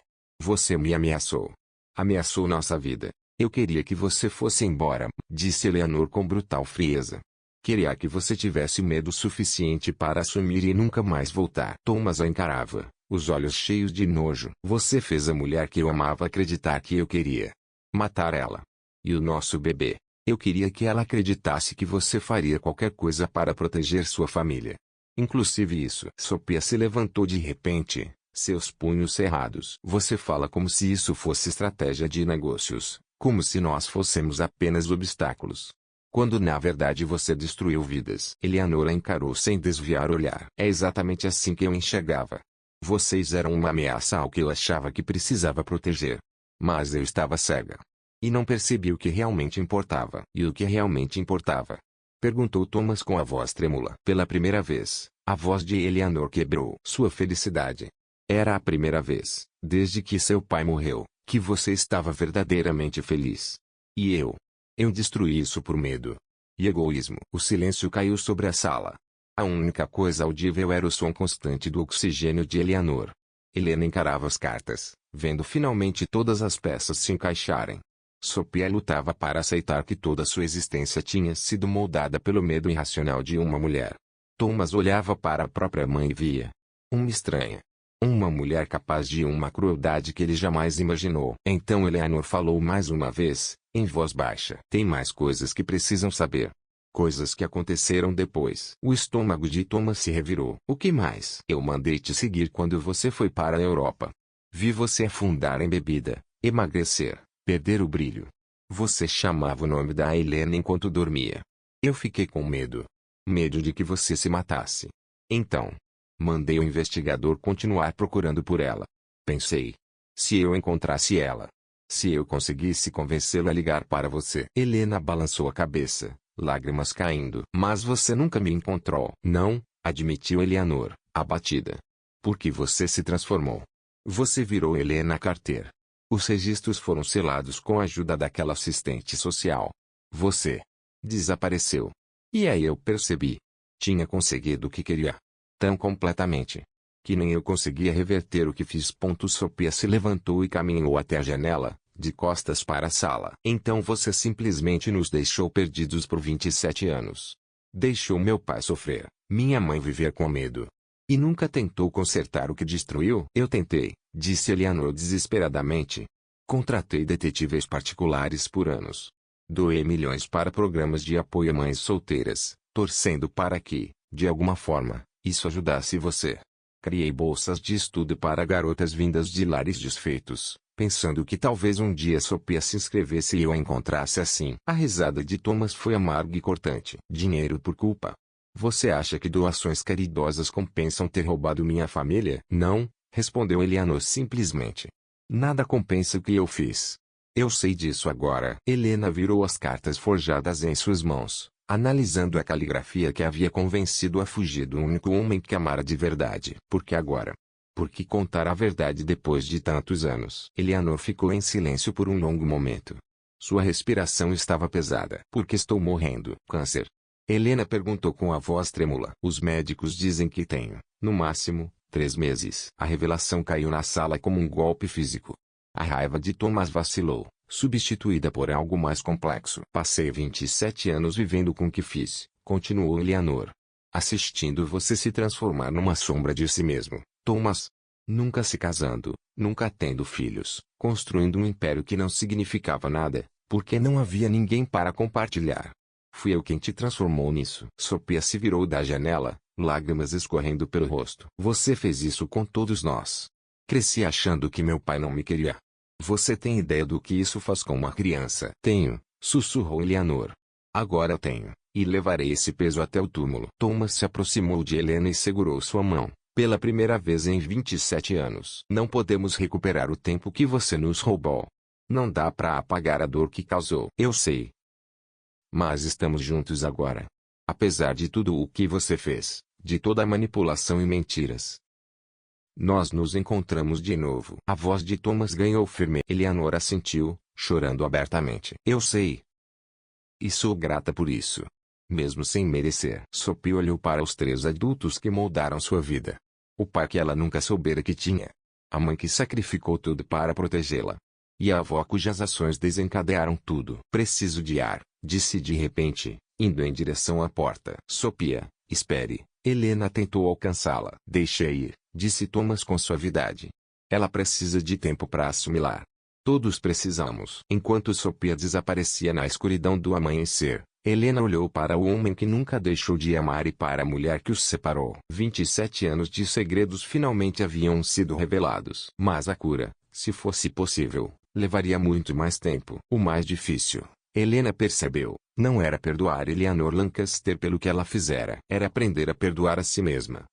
me ameaçou. Ameaçou nossa vida. Eu queria que você fosse embora, disse Eleanor com brutal frieza. Queria que você tivesse medo suficiente para assumir e nunca mais voltar. Thomas a encarava, os olhos cheios de nojo. Você fez a mulher que eu amava acreditar que eu queria matar ela. E o nosso bebê. Eu queria que ela acreditasse que você faria qualquer coisa para proteger sua família. Inclusive isso. Sophia se levantou de repente, seus punhos cerrados. Você fala como se isso fosse estratégia de negócios. Como se nós fôssemos apenas obstáculos. Quando na verdade você destruiu vidas. Eleanor a encarou sem desviar o olhar. É exatamente assim que eu enxergava. Vocês eram uma ameaça ao que eu achava que precisava proteger. Mas eu estava cega. E não percebi o que realmente importava. E o que realmente importava? Perguntou Thomas com a voz trêmula. Pela primeira vez, a voz de Eleanor quebrou. Sua felicidade. Era a primeira vez, desde que seu pai morreu, que você estava verdadeiramente feliz. E eu destruí isso por medo. E egoísmo. O silêncio caiu sobre a sala. A única coisa audível era o som constante do oxigênio de Eleanor. Helena encarava as cartas, vendo finalmente todas as peças se encaixarem. Sophia lutava para aceitar que toda sua existência tinha sido moldada pelo medo irracional de uma mulher. Thomas olhava para a própria mãe e via uma estranha. Uma mulher capaz de uma crueldade que ele jamais imaginou. Então Eleanor falou mais uma vez, em voz baixa. Tem mais coisas que precisam saber. Coisas que aconteceram depois. O estômago de Thomas se revirou. O que mais? Eu mandei te seguir quando você foi para a Europa. Vi você afundar em bebida, emagrecer, perder o brilho. Você chamava o nome da Helena enquanto dormia. Eu fiquei com medo. Medo de que você se matasse. Então, mandei o investigador continuar procurando por ela. Pensei. Se eu encontrasse ela. Se eu conseguisse convencê-la a ligar para você. Helena balançou a cabeça, lágrimas caindo. Mas você nunca me encontrou. Não, admitiu Eleanor, abatida. Porque você se transformou. Você virou Helena Carter. Os registros foram selados com a ajuda daquela assistente social. Você desapareceu. E aí eu percebi. Tinha conseguido o que queria. Tão completamente. Que nem eu conseguia reverter o que fiz. Sophia se levantou e caminhou até a janela, de costas para a sala. Então você simplesmente nos deixou perdidos por 27 anos. Deixou meu pai sofrer, minha mãe viver com medo. E nunca tentou consertar o que destruiu? Eu tentei, disse Eleanor desesperadamente. Contratei detetives particulares por anos. Doei milhões para programas de apoio a mães solteiras, torcendo para que, de alguma forma, isso ajudasse você. Criei bolsas de estudo para garotas vindas de lares desfeitos, pensando que talvez um dia Sophia se inscrevesse e eu a encontrasse assim. A risada de Thomas foi amarga e cortante. Dinheiro por culpa. Você acha que doações caridosas compensam ter roubado minha família? Não, respondeu Eleanor simplesmente. Nada compensa o que eu fiz. Eu sei disso agora. Helena virou as cartas forjadas em suas mãos, analisando a caligrafia que havia convencido a fugir do único homem que amara de verdade. Por que agora? Por que contar a verdade depois de tantos anos? Eleanor ficou em silêncio por um longo momento. Sua respiração estava pesada. Por que estou morrendo? Câncer. Helena perguntou com a voz trêmula. Os médicos dizem que tenho, no máximo, 3 meses. A revelação caiu na sala como um golpe físico. A raiva de Thomas vacilou, substituída por algo mais complexo. Passei 27 anos vivendo com o que fiz, continuou Eleanor. Assistindo você se transformar numa sombra de si mesmo, Thomas. Nunca se casando, nunca tendo filhos, construindo um império que não significava nada, porque não havia ninguém para compartilhar. Fui eu quem te transformou nisso. Sophia se virou da janela, lágrimas escorrendo pelo rosto. Você fez isso com todos nós. Cresci achando que meu pai não me queria. Você tem ideia do que isso faz com uma criança? Tenho, sussurrou Eleanor. Agora tenho, e levarei esse peso até o túmulo. Thomas se aproximou de Helena e segurou sua mão, pela primeira vez em 27 anos. Não podemos recuperar o tempo que você nos roubou. Não dá para apagar a dor que causou. Eu sei. Mas estamos juntos agora. Apesar de tudo o que você fez, de toda a manipulação e mentiras. Nós nos encontramos de novo. A voz de Thomas ganhou firme. Eleanor assentiu, chorando abertamente. Eu sei. E sou grata por isso. Mesmo sem merecer. Sophie olhou para os 3 adultos que moldaram sua vida. O pai que ela nunca soubera que tinha. A mãe que sacrificou tudo para protegê-la. E a avó cujas ações desencadearam tudo. Preciso de ar, disse de repente, indo em direção à porta. Sophia, espere. Helena tentou alcançá-la. Deixe ir, disse Thomas com suavidade. Ela precisa de tempo para assimilar. Todos precisamos. Enquanto Sophia desaparecia na escuridão do amanhecer, Helena olhou para o homem que nunca deixou de amar e para a mulher que os separou. 27 anos de segredos finalmente haviam sido revelados. Mas a cura, se fosse possível, levaria muito mais tempo. O mais difícil, Helena percebeu, não era perdoar Eleanor Lancaster pelo que ela fizera. Era aprender a perdoar a si mesma.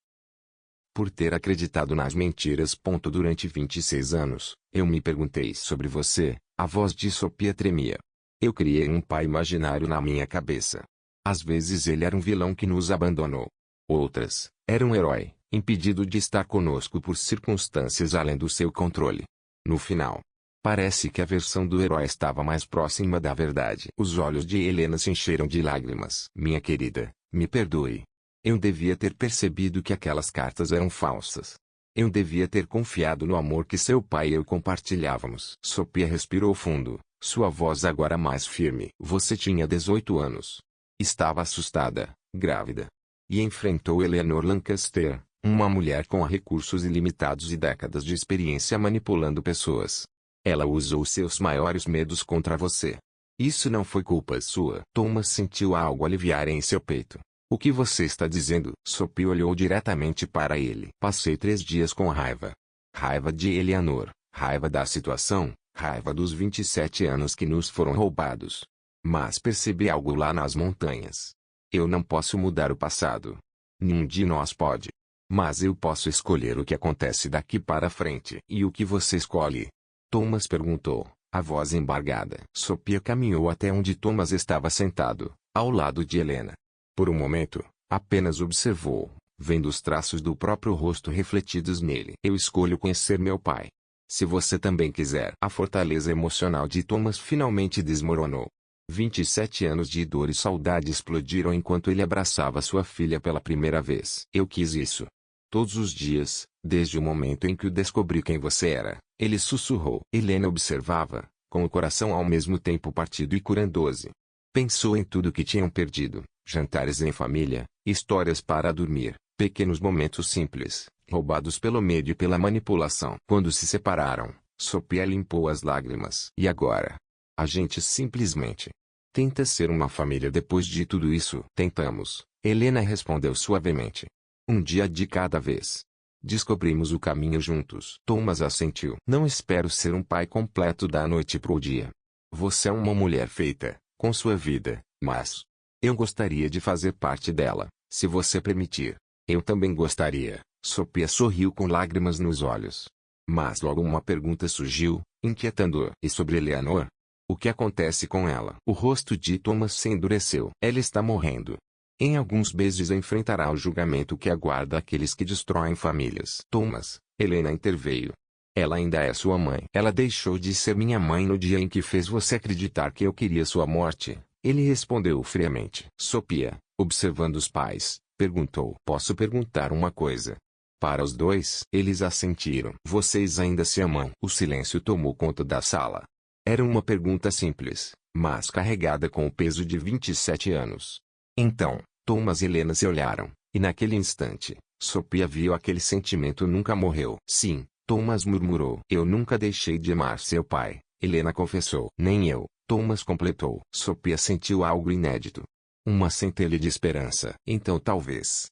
Por ter acreditado nas mentiras. Durante 26 anos, eu me perguntei sobre você, a voz de Sophia tremia. Eu criei um pai imaginário na minha cabeça. Às vezes ele era um vilão que nos abandonou. Outras, era um herói, impedido de estar conosco por circunstâncias além do seu controle. No final, parece que a versão do herói estava mais próxima da verdade. Os olhos de Helena se encheram de lágrimas. Minha querida, me perdoe. Eu devia ter percebido que aquelas cartas eram falsas. Eu devia ter confiado no amor que seu pai e eu compartilhávamos. Sophia respirou fundo, sua voz agora mais firme. Você tinha 18 anos. Estava assustada, grávida. E enfrentou Eleanor Lancaster, uma mulher com recursos ilimitados e décadas de experiência manipulando pessoas. Ela usou seus maiores medos contra você. Isso não foi culpa sua. Thomas sentiu algo aliviar em seu peito. O que você está dizendo? Sophie olhou diretamente para ele. Passei 3 dias com raiva. Raiva de Eleanor, raiva da situação, raiva dos 27 anos que nos foram roubados. Mas percebi algo lá nas montanhas. Eu não posso mudar o passado. Nenhum de nós pode. Mas eu posso escolher o que acontece daqui para frente. E o que você escolhe? Thomas perguntou, a voz embargada. Sophia caminhou até onde Thomas estava sentado, ao lado de Helena. Por um momento, apenas observou, vendo os traços do próprio rosto refletidos nele. Eu escolho conhecer meu pai. Se você também quiser. A fortaleza emocional de Thomas finalmente desmoronou. 27 anos de dor e saudade explodiram enquanto ele abraçava sua filha pela primeira vez. Eu quis isso. Todos os dias, desde o momento em que o descobri quem você era, ele sussurrou. Helena observava, com o coração ao mesmo tempo partido e curando-se. Pensou em tudo que tinham perdido. Jantares em família, histórias para dormir, pequenos momentos simples, roubados pelo medo e pela manipulação. Quando se separaram, Sophia limpou as lágrimas. E agora? A gente simplesmente tenta ser uma família depois de tudo isso. Tentamos, Helena respondeu suavemente. Um dia de cada vez. Descobrimos o caminho juntos. Thomas assentiu. Não espero ser um pai completo da noite pro dia. Você é uma mulher feita, com sua vida, mas eu gostaria de fazer parte dela, se você permitir. Eu também gostaria. Sophia sorriu com lágrimas nos olhos. Mas logo uma pergunta surgiu, inquietando-o. E sobre Eleanor? O que acontece com ela? O rosto de Thomas se endureceu. Ela está morrendo. Em alguns meses enfrentará o julgamento que aguarda aqueles que destroem famílias. Thomas, Helena interveio. Ela ainda é sua mãe. Ela deixou de ser minha mãe no dia em que fez você acreditar que eu queria sua morte. Ele respondeu friamente. Sophia, observando os pais, perguntou. Posso perguntar uma coisa? Para os dois, eles assentiram. Vocês ainda se amam? O silêncio tomou conta da sala. Era uma pergunta simples, mas carregada com o peso de 27 anos. Então, Thomas e Helena se olharam, e naquele instante, Sophia viu aquele sentimento nunca morreu. Sim, Thomas murmurou. Eu nunca deixei de amar seu pai, Helena confessou. Nem eu. Thomas completou. Sophia sentiu algo inédito. Uma centelha de esperança. Então talvez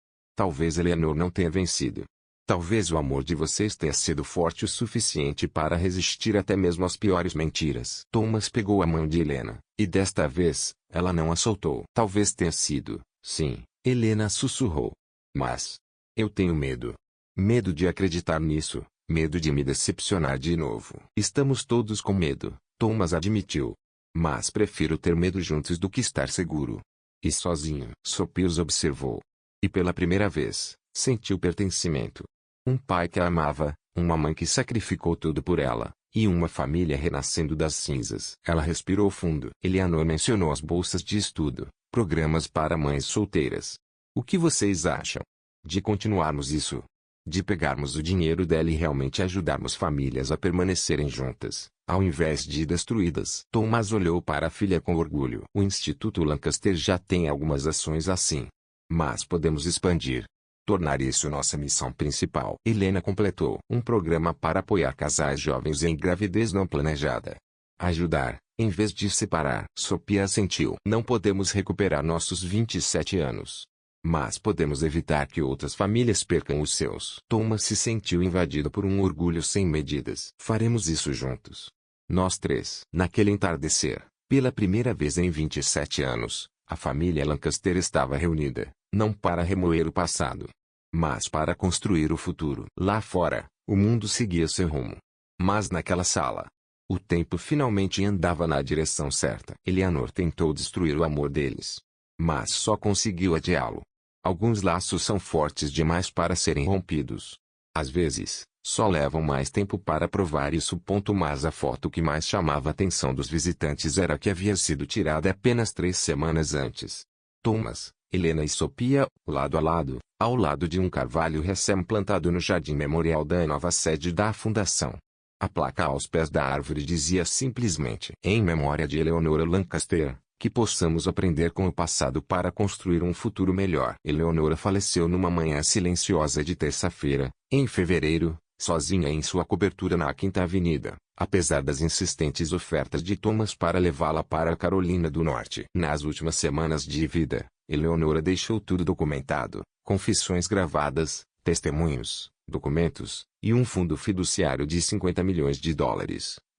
Eleanor não tenha vencido. Talvez o amor de vocês tenha sido forte o suficiente para resistir até mesmo às piores mentiras. Thomas pegou a mão de Helena, e desta vez, ela não a soltou. Talvez tenha sido, sim, Helena sussurrou. Mas eu tenho medo. Medo de acreditar nisso, medo de me decepcionar de novo. Estamos todos com medo, Thomas admitiu. Mas prefiro ter medo juntos do que estar seguro. E sozinho. Sophie os observou. E pela primeira vez, sentiu pertencimento. Um pai que a amava, uma mãe que sacrificou tudo por ela, e uma família renascendo das cinzas. Ela respirou fundo. Eleanor mencionou as bolsas de estudo, programas para mães solteiras. O que vocês acham? De continuarmos isso? De pegarmos o dinheiro dela e realmente ajudarmos famílias a permanecerem juntas, ao invés de destruídas? Thomas olhou para a filha com orgulho. O Instituto Lancaster já tem algumas ações assim. Mas podemos expandir. Tornar isso nossa missão principal. Helena completou. Um programa para apoiar casais jovens em gravidez não planejada. Ajudar, em vez de separar. Sophie assentiu. Não podemos recuperar nossos 27 anos. Mas podemos evitar que outras famílias percam os seus. Thomas se sentiu invadido por um orgulho sem medidas. Faremos isso juntos. Nós três. Naquele entardecer, pela primeira vez em 27 anos, a família Lancaster estava reunida, não para remoer o passado, mas para construir o futuro. Lá fora, o mundo seguia seu rumo. Mas naquela sala, o tempo finalmente andava na direção certa. Eleanor tentou destruir o amor deles, mas só conseguiu adiá-lo. Alguns laços são fortes demais para serem rompidos. Às vezes, só levam mais tempo para provar isso. Mas a foto que mais chamava a atenção dos visitantes era a que havia sido tirada apenas 3 semanas antes. Thomas, Helena e Sophia, lado a lado, ao lado de um carvalho recém-plantado no jardim memorial da nova sede da fundação. A placa aos pés da árvore dizia simplesmente: em memória de Eleonora Lancaster, que possamos aprender com o passado para construir um futuro melhor. Eleonora faleceu numa manhã silenciosa de terça-feira, em fevereiro, sozinha em sua cobertura na Quinta Avenida, apesar das insistentes ofertas de Thomas para levá-la para a Carolina do Norte. Nas últimas semanas de vida, Eleonora deixou tudo documentado: confissões gravadas, testemunhos, documentos, e um fundo fiduciário de $50 milhões,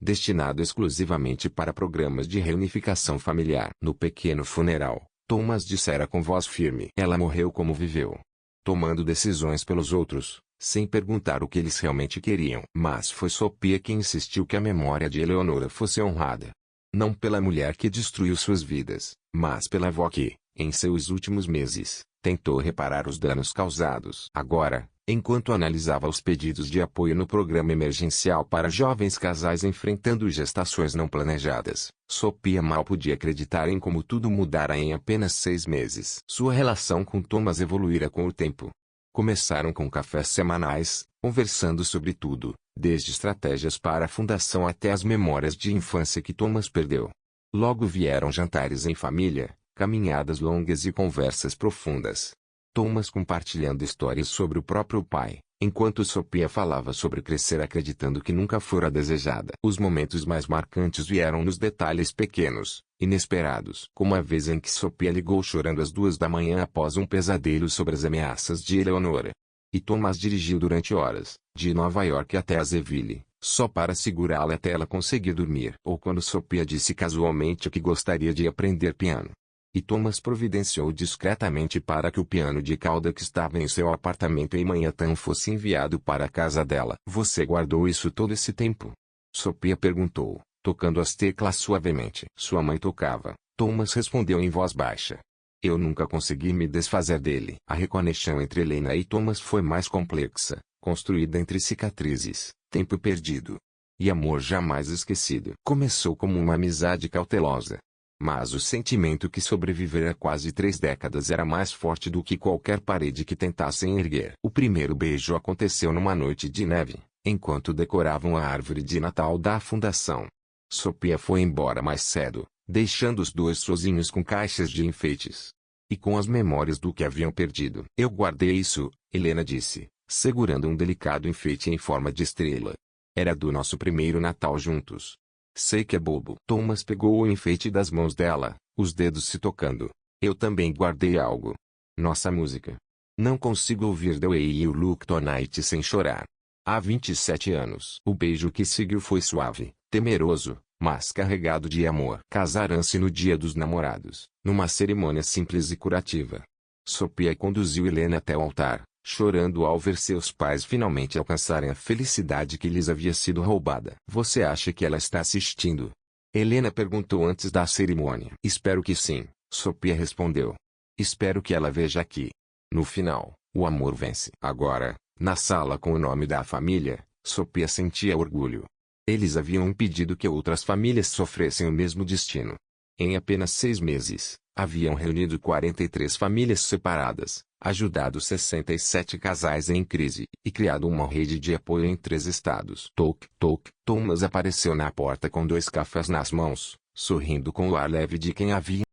destinado exclusivamente para programas de reunificação familiar. No pequeno funeral, Thomas dissera com voz firme: ela morreu como viveu, tomando decisões pelos outros, sem perguntar o que eles realmente queriam. Mas foi Sophia quem insistiu que a memória de Eleonora fosse honrada. Não pela mulher que destruiu suas vidas, mas pela avó que, em seus últimos meses, tentou reparar os danos causados. Agora, enquanto analisava os pedidos de apoio no programa emergencial para jovens casais enfrentando gestações não planejadas, Sophia mal podia acreditar em como tudo mudara em apenas 6 meses. Sua relação com Thomas evoluíra com o tempo. Começaram com cafés semanais, conversando sobre tudo, desde estratégias para a fundação até as memórias de infância que Thomas perdeu. Logo vieram jantares em família, caminhadas longas e conversas profundas. Thomas compartilhando histórias sobre o próprio pai, enquanto Sophia falava sobre crescer acreditando que nunca fora desejada. Os momentos mais marcantes vieram nos detalhes pequenos, inesperados. Como a vez em que Sophia ligou chorando às 2 da manhã após um pesadelo sobre as ameaças de Eleonora. E Thomas dirigiu durante horas, de Nova York até Azeville, só para segurá-la até ela conseguir dormir. Ou quando Sophia disse casualmente que gostaria de aprender piano. E Thomas providenciou discretamente para que o piano de cauda que estava em seu apartamento em Manhattan fosse enviado para a casa dela. Você guardou isso todo esse tempo? Sophia perguntou, tocando as teclas suavemente. Sua mãe tocava, Thomas respondeu em voz baixa. Eu nunca consegui me desfazer dele. A reconexão entre Helena e Thomas foi mais complexa, construída entre cicatrizes, tempo perdido e amor jamais esquecido. Começou como uma amizade cautelosa. Mas o sentimento que sobrevivera quase 3 décadas era mais forte do que qualquer parede que tentassem erguer. O primeiro beijo aconteceu numa noite de neve, enquanto decoravam a árvore de Natal da fundação. Sophia foi embora mais cedo, deixando os dois sozinhos com caixas de enfeites. E com as memórias do que haviam perdido. Eu guardei isso, Helena disse, segurando um delicado enfeite em forma de estrela. Era do nosso primeiro Natal juntos. Sei que é bobo. Thomas pegou o enfeite das mãos dela, os dedos se tocando. Eu também guardei algo. Nossa música. Não consigo ouvir The Way You Look Tonight sem chorar. Há 27 anos. O beijo que seguiu foi suave, temeroso, mas carregado de amor. Casaram-se no dia dos namorados, numa cerimônia simples e curativa. Sophia conduziu Helena até o altar, chorando ao ver seus pais finalmente alcançarem a felicidade que lhes havia sido roubada. Você acha que ela está assistindo? Helena perguntou antes da cerimônia. Espero que sim, Sophia respondeu. Espero que ela veja aqui. No final, o amor vence. Agora, na sala com o nome da família, Sophia sentia orgulho. Eles haviam impedido que outras famílias sofressem o mesmo destino. Em apenas 6 meses, haviam reunido 43 famílias separadas, ajudado 67 casais em crise, e criado uma rede de apoio em 3 estados. Toc, toc, Thomas apareceu na porta com 2 cafés nas mãos, sorrindo com o ar leve de quem havia.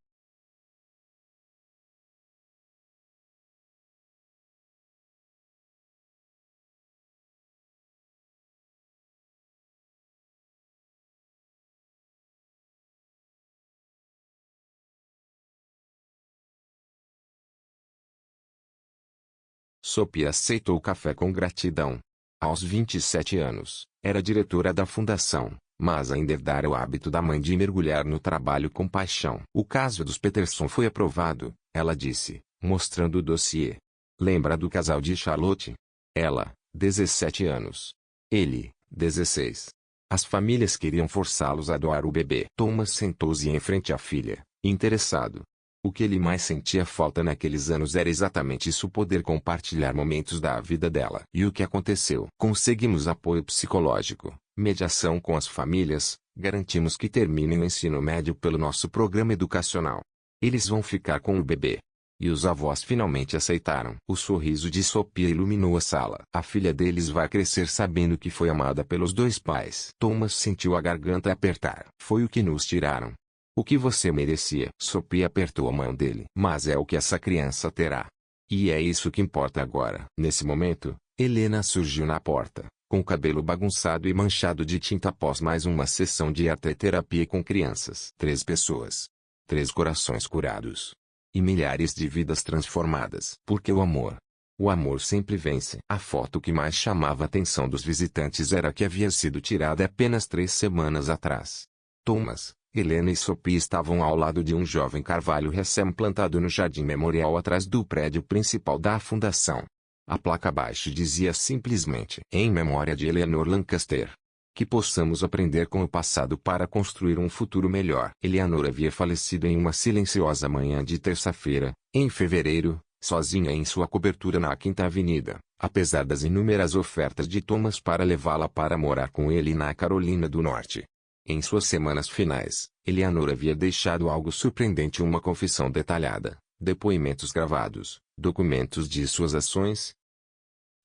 Sophia aceitou o café com gratidão. Aos 27 anos, era diretora da fundação, mas ainda herdara o hábito da mãe de mergulhar no trabalho com paixão. O caso dos Peterson foi aprovado, ela disse, mostrando o dossiê. Lembra do casal de Charlotte? Ela, 17 anos. Ele, 16. As famílias queriam forçá-los a doar o bebê. Thomas sentou-se em frente à filha, interessado. O que ele mais sentia falta naqueles anos era exatamente isso, poder compartilhar momentos da vida dela. E o que aconteceu? Conseguimos apoio psicológico, mediação com as famílias, garantimos que terminem o ensino médio pelo nosso programa educacional. Eles vão ficar com o bebê. E os avós finalmente aceitaram. O sorriso de Sophia iluminou a sala. A filha deles vai crescer sabendo que foi amada pelos 2 pais. Thomas sentiu a garganta apertar. Foi o que nos tiraram. O que você merecia. Sophia apertou a mão dele. Mas é o que essa criança terá. E é isso que importa agora. Nesse momento, Helena surgiu na porta, com o cabelo bagunçado e manchado de tinta após mais uma sessão de arteterapia com crianças. 3 pessoas. 3 corações curados. E milhares de vidas transformadas. Porque o amor sempre vence. A foto que mais chamava a atenção dos visitantes era a que havia sido tirada apenas 3 semanas atrás. Thomas, Helena e Sophia estavam ao lado de um jovem carvalho recém-plantado no jardim memorial atrás do prédio principal da fundação. A placa abaixo dizia simplesmente: em memória de Eleanor Lancaster. Que possamos aprender com o passado para construir um futuro melhor. Eleanor havia falecido em uma silenciosa manhã de terça-feira, em fevereiro, sozinha em sua cobertura na Quinta Avenida, apesar das inúmeras ofertas de Thomas para levá-la para morar com ele na Carolina do Norte. Em suas semanas finais, Eleanor havia deixado algo surpreendente: uma confissão detalhada, depoimentos gravados, documentos de suas ações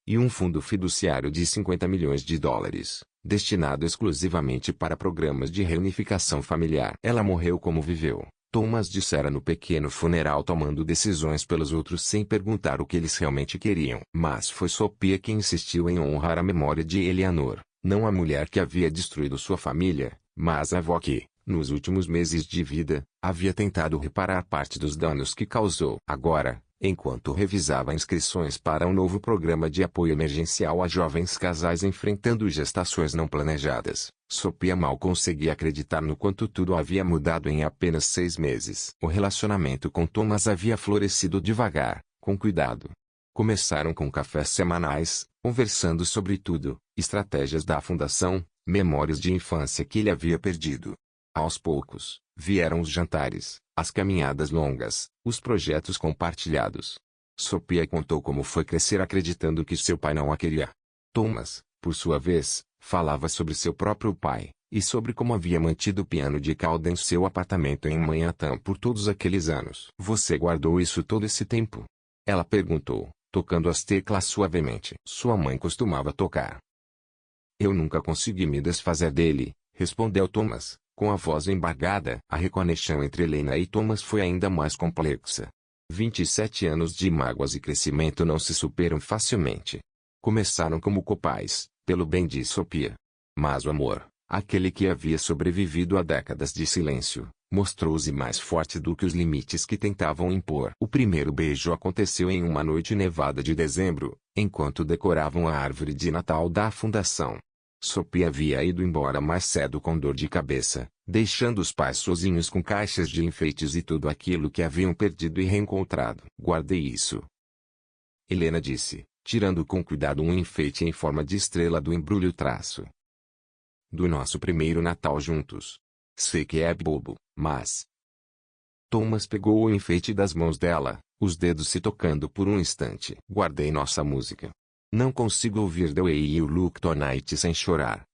e um fundo fiduciário de 50 milhões de dólares, destinado exclusivamente para programas de reunificação familiar. Ela morreu como viveu, Thomas dissera no pequeno funeral, tomando decisões pelos outros sem perguntar o que eles realmente queriam. Mas foi Sophia quem insistiu em honrar a memória de Eleanor, não a mulher que havia destruído sua família, mas a avó que, nos últimos meses de vida, havia tentado reparar parte dos danos que causou. Agora, enquanto revisava inscrições para um novo programa de apoio emergencial a jovens casais enfrentando gestações não planejadas, Sophia mal conseguia acreditar no quanto tudo havia mudado em apenas 6 meses. O relacionamento com Thomas havia florescido devagar, com cuidado. Começaram com cafés semanais, conversando sobre tudo: estratégias da fundação, memórias de infância que ele havia perdido. Aos poucos, vieram os jantares, as caminhadas longas, os projetos compartilhados. Sophia contou como foi crescer acreditando que seu pai não a queria. Thomas, por sua vez, falava sobre seu próprio pai, e sobre como havia mantido o piano de cauda em seu apartamento em Manhattan por todos aqueles anos. Você guardou isso todo esse tempo? Ela perguntou, tocando as teclas suavemente. Sua mãe costumava tocar. Eu nunca consegui me desfazer dele, respondeu Thomas, com a voz embargada. A reconexão entre Helena e Thomas foi ainda mais complexa. 27 anos de mágoas e crescimento não se superam facilmente. Começaram como copais, pelo bem de Sophia. Mas o amor, aquele que havia sobrevivido a décadas de silêncio, Mostrou-se mais forte do que os limites que tentavam impor. O primeiro beijo aconteceu em uma noite nevada de dezembro, enquanto decoravam a árvore de Natal da fundação. Sophie havia ido embora mais cedo com dor de cabeça, deixando os pais sozinhos com caixas de enfeites e tudo aquilo que haviam perdido e reencontrado. Guardei isso, Helena disse, tirando com cuidado um enfeite em forma de estrela do embrulho traço do nosso primeiro Natal juntos. Sei que é bobo, mas... Thomas pegou o enfeite das mãos dela, os dedos se tocando por um instante. Guardei nossa música. Não consigo ouvir The Way You Look Tonight sem chorar.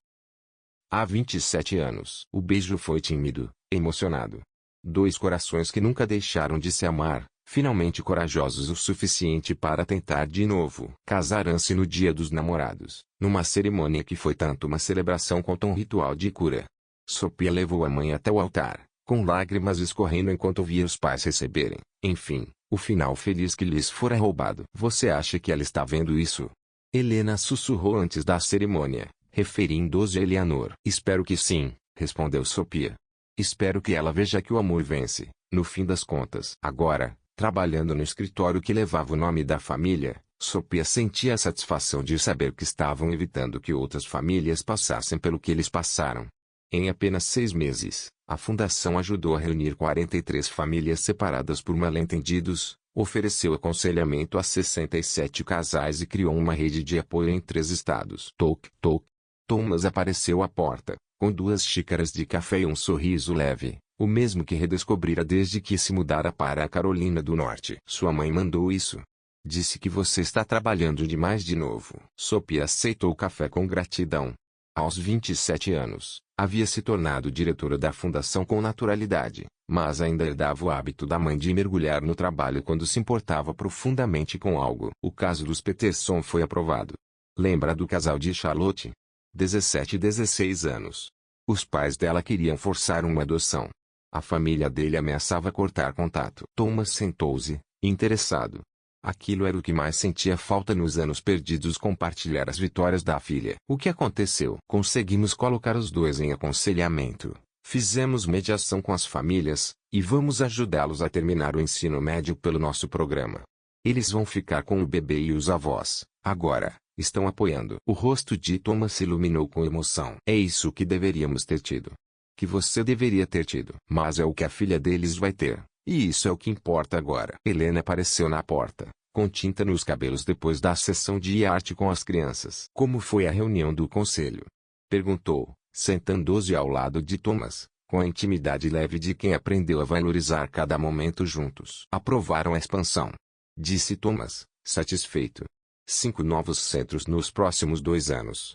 Há 27 anos. O beijo foi tímido, emocionado. Dois corações que nunca deixaram de se amar, finalmente corajosos o suficiente para tentar de novo. Casaram-se no Dia dos Namorados, numa cerimônia que foi tanto uma celebração quanto um ritual de cura. Sophie levou a mãe até o altar, com lágrimas escorrendo enquanto via os pais receberem, enfim, o final feliz que lhes fora roubado. Você acha que ela está vendo isso? Helena sussurrou antes da cerimônia, referindo-se a Eleanor. Espero que sim, respondeu Sophie. Espero que ela veja que o amor vence, no fim das contas. Agora, trabalhando no escritório que levava o nome da família, Sophie sentia a satisfação de saber que estavam evitando que outras famílias passassem pelo que eles passaram. Em apenas 6 meses, a fundação ajudou a reunir 43 famílias separadas por mal-entendidos, ofereceu aconselhamento a 67 casais e criou uma rede de apoio em 3 estados. Toc, toc. Thomas apareceu à porta, com 2 xícaras de café e um sorriso leve, o mesmo que redescobrira desde que se mudara para a Carolina do Norte. Sua mãe mandou isso. Disse que você está trabalhando demais de novo. Sophie aceitou o café com gratidão. Aos 27 anos, havia se tornado diretora da fundação com naturalidade, mas ainda herdava o hábito da mãe de mergulhar no trabalho quando se importava profundamente com algo. O caso dos Peterson foi aprovado. Lembra do casal de Charlotte? 17 e 16 anos. Os pais dela queriam forçar uma adoção. A família dele ameaçava cortar contato. Thomas sentou-se, interessado. Aquilo era o que mais sentia falta nos anos perdidos, compartilhar as vitórias da filha. O que aconteceu? Conseguimos colocar os dois em aconselhamento. Fizemos mediação com as famílias, e vamos ajudá-los a terminar o ensino médio pelo nosso programa. Eles vão ficar com o bebê e os avós, agora, estão apoiando. O rosto de Thomas se iluminou com emoção. É isso que deveríamos ter tido. Que você deveria ter tido. Mas é o que a filha deles vai ter. E isso é o que importa agora. Helena apareceu na porta, com tinta nos cabelos depois da sessão de arte com as crianças. Como foi a reunião do conselho? Perguntou, sentando-se ao lado de Thomas, com a intimidade leve de quem aprendeu a valorizar cada momento juntos. Aprovaram a expansão, disse Thomas, satisfeito. 5 novos centros nos próximos 2 anos.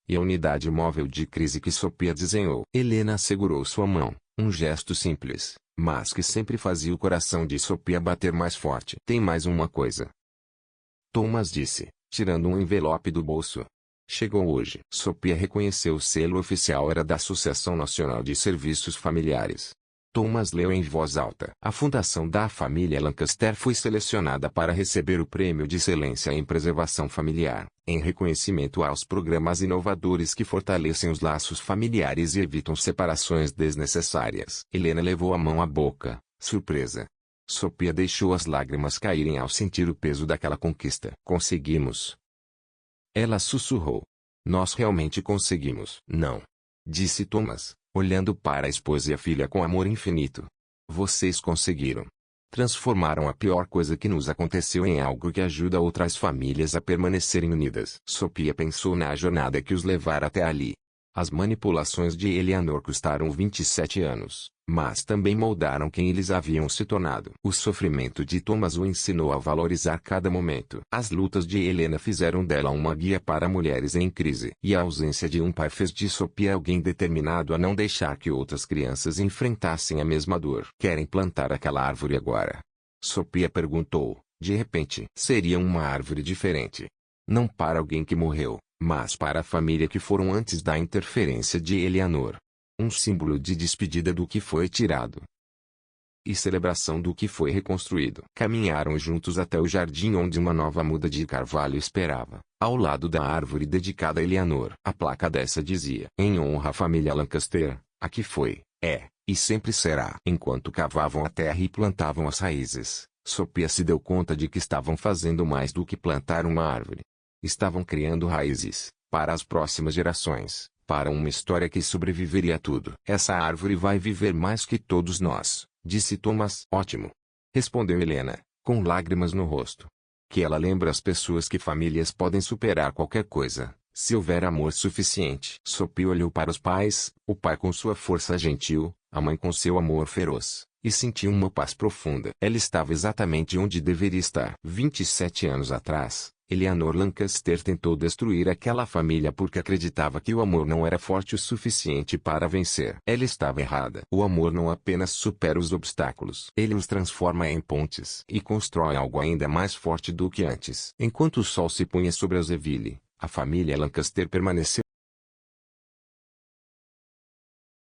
E a unidade móvel de crise que Sophie desenhou. Helena segurou sua mão, um gesto simples, mas que sempre fazia o coração de Sophie bater mais forte. Tem mais uma coisa, Thomas disse, tirando um envelope do bolso. Chegou hoje. Sophie reconheceu o selo oficial, era da Associação Nacional de Serviços Familiares. Thomas leu em voz alta. A Fundação da Família Lancaster foi selecionada para receber o Prêmio de Excelência em Preservação Familiar, em reconhecimento aos programas inovadores que fortalecem os laços familiares e evitam separações desnecessárias. Helena levou a mão à boca, surpresa. Sophie deixou as lágrimas caírem ao sentir o peso daquela conquista. Conseguimos. Ela sussurrou. Nós realmente conseguimos. Não, disse Thomas, olhando para a esposa e a filha com amor infinito. Vocês conseguiram. Transformaram a pior coisa que nos aconteceu em algo que ajuda outras famílias a permanecerem unidas. Sophie pensou na jornada que os levara até ali. As manipulações de Eleanor custaram 27 anos, mas também moldaram quem eles haviam se tornado. O sofrimento de Thomas o ensinou a valorizar cada momento. As lutas de Helena fizeram dela uma guia para mulheres em crise. E a ausência de um pai fez de Sophie alguém determinado a não deixar que outras crianças enfrentassem a mesma dor. Querem plantar aquela árvore agora? Sophie perguntou, de repente. Seria uma árvore diferente. Não para alguém que morreu, mas para a família que foram antes da interferência de Eleanor. Um símbolo de despedida do que foi tirado e celebração do que foi reconstruído. Caminharam juntos até o jardim onde uma nova muda de carvalho esperava, ao lado da árvore dedicada a Eleanor. A placa dessa dizia: em honra à família Lancaster, aqui foi, É, e sempre será. Enquanto cavavam a terra e plantavam as raízes, Sophia se deu conta de que estavam fazendo mais do que plantar uma árvore. Estavam criando raízes, para as próximas gerações, para uma história que sobreviveria a tudo. Essa árvore vai viver mais que todos nós, disse Thomas. Ótimo, respondeu Helena, com lágrimas no rosto. Que ela lembra às pessoas que famílias podem superar qualquer coisa, se houver amor suficiente. Sophie olhou para os pais, o pai com sua força gentil, a mãe com seu amor feroz, e sentiu uma paz profunda. Ela estava exatamente onde deveria estar. 27 anos atrás, Eleanor Lancaster tentou destruir aquela família porque acreditava que o amor não era forte o suficiente para vencer. Ela estava errada. O amor não apenas supera os obstáculos. Ele os transforma em pontes e constrói algo ainda mais forte do que antes. Enquanto o sol se punha sobre Ozeville, a família Lancaster permaneceu